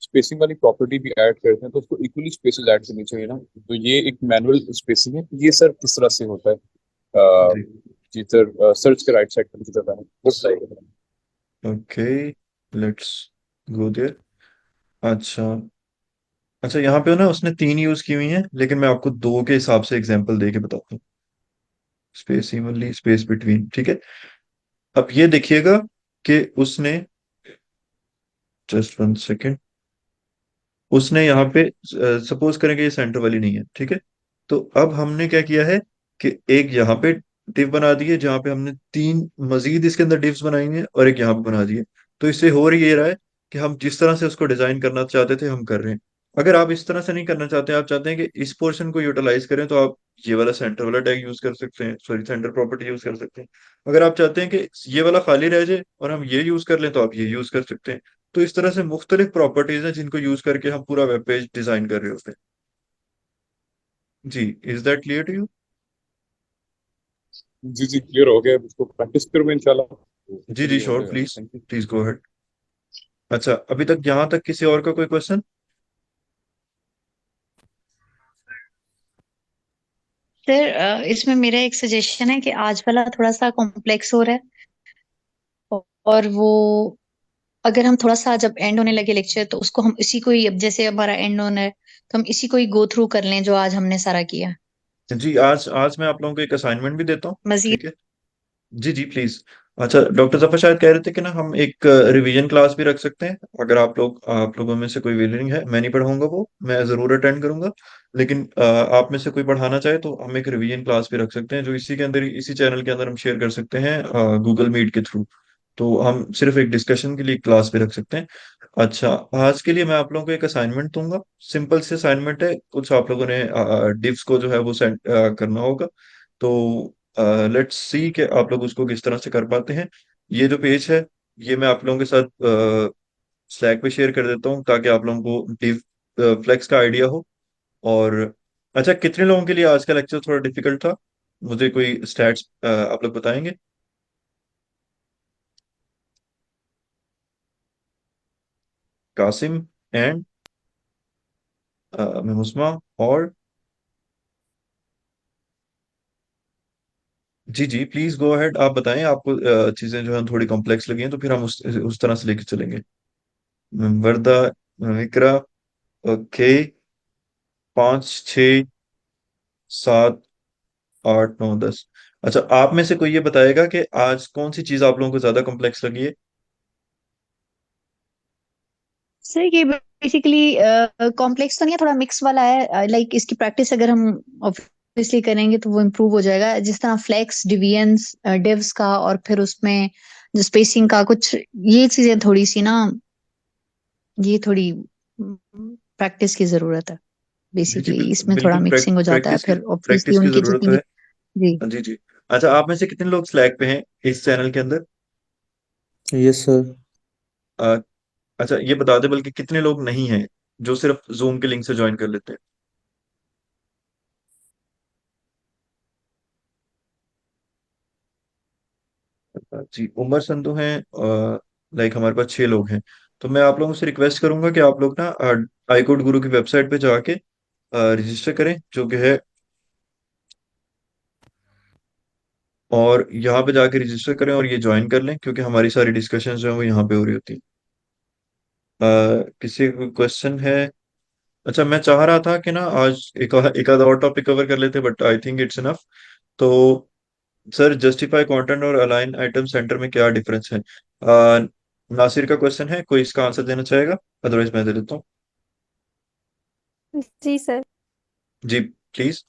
स्पेसिंग वाली प्रॉपर्टी भी ऐड करते हैं तो उसको इक्वली स्पेसेस ऐड करनी चाहिए ना। तो ये एक मैनुअल स्पेसिंग है, ये सर किस तरह से होता है? अ, जी जी सर, सर्च के राइट साइड पे मुझे बताना वो बताइएगा। Okay, let's go there. अच्छा, अच्छा यहाँ पे ना उसने तीन यूज की हुई हैं, लेकिन मैं आपको दो के हिसाब से एग्जांपल दे के बताता हूँ। स्पेस इवनली, स्पेस बिटवीन, ठीक है। अब ये देखिएगा कि उसने, जस्ट वन सेकेंड, उसने यहाँ पे सपोज करें कि ये सेंटर वाली नहीं है, ठीक है। तो अब हमने क्या किया है कि एक यहाँ पे डिव बना दी है जहाँ पे हमने तीन मजीद इसके अंदर डिव्स बनाई हैं और एक यहाँ पे बना दी है। तो इससे हो रही ये रहा है कि हम जिस तरह से उसको डिजाइन करना चाहते थे हम कर रहे हैं। अगर आप इस तरह से नहीं करना चाहते, आप चाहते हैं कि इस पोर्शन को यूटिलाइज करें, तो आप ये वाला सेंटर वाला टैग यूज कर सकते हैं, सॉरी सेंटर प्रॉपर्टी यूज कर सकते हैं। अगर आप चाहते हैं कि ये वाला खाली रह जाए और हम ये यूज कर लें, तो आप ये यूज कर सकते हैं। तो इस तरह से मुख्तलिफ प्रॉपर्टीज हैं जिनको यूज करके हम पूरा वेब पेज डिजाइन कर रहे होते हैं। जी, is that clear to you? जी जी क्लियर हो गया, इसको प्रैक्टिस करूंगा इंशाल्लाह, जी जी क्लियर हो श्योर, जाएगा। Please thank you. Please go ahead. अच्छा, अभी तक यहाँ तक किसी और का कोई क्वेश्चन? सर इसमें मेरा एक सजेशन है कि आज वाला थोड़ा सा कॉम्प्लेक्स हो रहा है, और वो अगर हम थोड़ा सा जब एंड होने लगे लेक्चर तो उसको हम इसी को ही, अब जैसे हमारा एंड होना है तो हम इसी को ही गो थ्रू कर लें जो आज हमने सारा किया। जी, आज आज मैं आप लोगों को एक असाइनमेंट भी देता हूँ, मजीद ठीक है। जी जी प्लीज। अच्छा, डॉक्टर जफर शायद कह रहे थे कि ना हम एक रिवीजन क्लास भी रख सकते हैं। अगर आप लोगों में से कोई विलिंग है, मैं नहीं पढ़ाऊंगा, वो मैं जरूर अटेंड करूंगा। लेकिन आप में से कोई पढ़ाना चाहे तो हम एक रिवीजन क्लास भी रख सकते हैं, जो इसी के अंदर इसी चैनल के अंदर हम शेयर कर सकते हैं गूगल मीट के थ्रू। तो हम सिर्फ एक डिस्कशन के लिए क्लास भी रख सकते हैं। अच्छा, आज के लिए मैं आप लोगों को एक असाइनमेंट दूंगा। सिंपल से असाइनमेंट है, कुछ आप लोगों ने डिव्स को जो है वो सेंड करना होगा। तो लेट्स सी कि आप लोग उसको किस तरह से कर पाते हैं। ये जो पेज है, ये मैं आप लोगों के साथ स्लैक पे शेयर कर देता हूँ ताकि आप लोगों को डिव फ्लेक्स का आइडिया हो। और अच्छा, कितने लोगों के लिए आज का लेक्चर थोड़ा डिफिकल्ट था? मुझे कोई स्टैट्स आप लोग बताएंगे? कासिम एंड महमुसमा और जी जी प्लीज गो अहेड, आप बताएं। आपको चीजें जो है थोड़ी कॉम्प्लेक्स लगी हैं तो फिर हम उस तरह से लेके चलेंगे। वर्दा, विक्रा, ओके, 5, 6, 7, 8, 9, 10। अच्छा, आप में से कोई ये बताएगा कि आज कौन सी चीज आप लोगों को ज्यादा कॉम्प्लेक्स लगी है? सर ये बेसिकली कॉम्प्लेक्स तो नहीं है, थोड़ा मिक्स वाला है। लाइक इसकी प्रैक्टिस अगर हम ऑब्वियसली करेंगे तो वो इम्प्रूव हो जाएगा, जिस तरह फ्लेक्स, डिवियंस, डिव्स का, और फिर उसमें जो स्पेसिंग का कुछ, ये चीजें थोड़ी सी ना, ये थोड़ी प्रैक्टिस की जरूरत है जी बेसिकली, इसमें थोड़ा बिल्कुल मिक्सिंग हो जाता है फिर ऑब्वियसली प्रैक्टिस की उनकी जरूरत जितनी तो भी। है। जी। जी जी। अच्छा, आप में से कितने लोग स्लैक पे हैं इस चैनल के अंदर? Yes sir. अ, अच्छा, ये बता दे बल्कि कितने लोग नहीं हैं जो सिर्फ जूम के लिंक से ज्वाइन कर लेते हैं? जी, उमर संधू हैं। लाइक हमारे पास 6 लोग हैं। तो मैं आप लोगों से रिक्वेस्ट करूंगा कि आप लोग ना आई कोड गुरु की वेबसाइट पे जाके रजिस्टर करें, जो कि है, और यहाँ पे जाके रजिस्टर करें और ये ज्वाइन कर लें, क्योंकि हमारी सारी डिस्कशन जो है वो यहाँ पे हो रही होती है। किसी को क्वेश्चन है? अच्छा, मैं चाह रहा था कि ना आज एक आधा और टॉपिक कवर कर लेते, but I think it's enough. तो सर, जस्टिफाई कंटेंट और अलाइन आइटम सेंटर में क्या डिफरेंस है? नासिर का क्वेश्चन है, कोई इसका आंसर देना चाहेगा? अदरवाइज मैं दे देता हूँ। जी सर। जी प्लीज।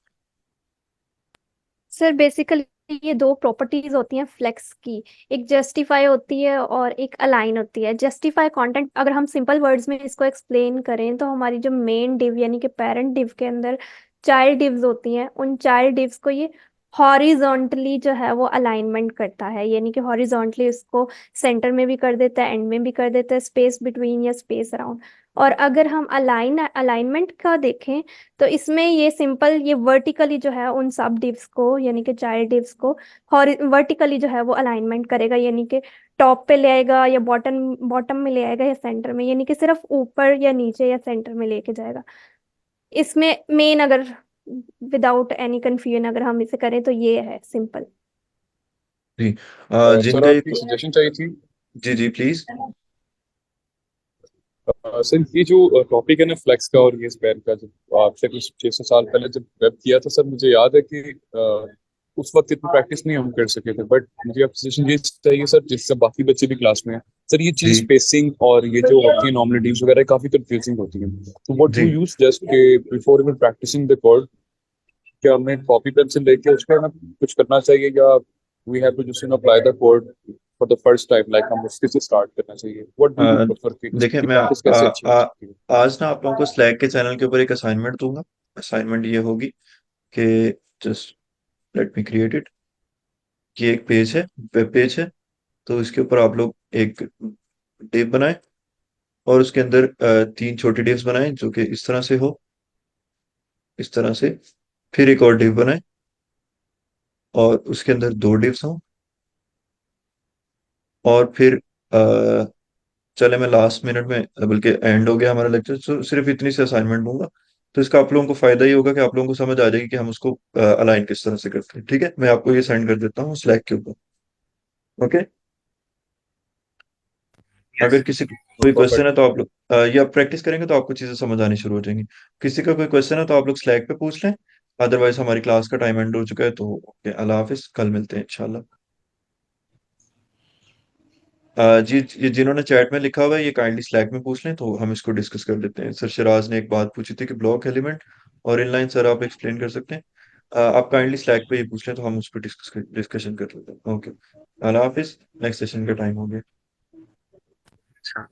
सर बेसिकली ये दो प्रॉपर्टीज होती हैं फ्लेक्स की। एक जस्टिफाई होती है और एक अलाइन होती है। जस्टिफाई कंटेंट, अगर हम सिंपल वर्ड्स में इसको एक्सप्लेन करें तो हमारी जो मेन डिव यानी कि पेरेंट डिव के अंदर चाइल्ड डिव्स होती हैं, उन चाइल्ड डिव्स को ये हॉरिजॉन्टली जो है वो अलाइनमेंट करता है, यानी कि हॉरिजॉन्टली उसको सेंटर में भी कर देता है, एंड में भी कर देता है, स्पेस बिटवीन या स्पेस अराउंड। और अगर हम अलाइनमेंट का देखें तो इसमें ये सिंपल, ये वर्टिकली जो है उन सब डिव्स को यानी कि चाइल्ड डिव्स को वर्टिकली जो है वो अलाइनमेंट करेगा, यानी कि टॉप पे ले आएगा या बॉटम बॉटम में ले आएगा या सेंटर में, यानी कि सिर्फ ऊपर या नीचे या सेंटर में लेके जाएगा। इसमें मेन, अगर विदाउट एनी कंफ्यूजन अगर हम इसे करें तो ये है सिंपल। जी। सर जिनका आपकी एक, सजेशन चाहिए थी। जी जी प्लीज। सर ये जो टॉपिक है ना फ्लेक्स का और ये स्पैन का, जब आपसे कुछ 600 साल पहले जब वेब किया था सर, मुझे याद है कि उस वक्त इतनी प्रैक्टिस नहीं हम कर सके थे, बट मुझे आप सजेशन ये चाहिए सर, जिससे बाकी बच्चे भी क्लास में हैं। सर ये चीज जी स्पेसिंग और ये जो होती है नॉर्मलिटीज वगैरह काफी कंफ्यूजिंग होती है, तो व्हाट डू जी। यूज जस्ट के before even practicing the code, क्या हमें कॉपी पेंसिल लेके उस पर ना कुछ करना चाहिए, या we have to just apply the code for the first time, like हम उसके से स्टार्ट करना चाहिए? What do you uh, prefer कि देखिए, इसकी मैं प्रैक्टिस कैसे अच्छी हो सकती है? आज ना आप लोगों को स्लैक के चैनल के ऊपर एक असाइनमेंट दूंगा। असाइनमेंट ये होगी कि just let me create it. ये एक पेज है, वेब पेज है। तो इसके ऊपर आप लोग एक डिव बनाएं, और उसके अंदर 3 छोटी डिव्स बनाएं जो कि इस तरह से हो, इस तरह से। फिर एक और डिव बनाएं, और उसके अंदर 2 डिव्स हों। और फिर चले, मैं लास्ट मिनट में, बल्कि एंड हो गया हमारा लेक्चर, तो सिर्फ इतनी सी असाइनमेंट दूंगा। तो इसका आप लोगों को फायदा ये होगा कि आप लोगों को समझ आ जाएगी कि हम उसको अलाइन किस तरह से करते हैं। ठीक है, मैं आपको ये सेंड कर देता हूँ स्लैक के ऊपर। ओके। अगर यस। किसी को कोई क्वेश्चन परफेक्ट। है तो आप लोग ये आप प्रैक्टिस करेंगे तो आपको चीजें समझ आनी शुरू हो जाएंगी। किसी का कोई क्वेश्चन है तो आप लोग स्लैक पे पूछ लें। अदरवाइज हमारी क्लास का टाइम एंड हो चुका है, तो ओके, अल्लाह हाफिज, कल मिलते हैं इंशाल्लाह। जी, ये जिन्होंने चैट में लिखा हुआ है ये काइंडली स्लैक में पूछ लें, तो हम इसको डिस्कस कर लेते हैं। सर शिराज ने एक बात पूछी थी कि ब्लॉक एलिमेंट और इनलाइन, सर आप एक्सप्लेन कर सकते हैं? आप काइंडली स्लैक पे ये पूछ लें तो हम उस पर डिस्कशन कर लेते हैं। ओके, अल्लाह हाफिज, नेक्स्ट सेशन का टाइम हो गया। अच्छा।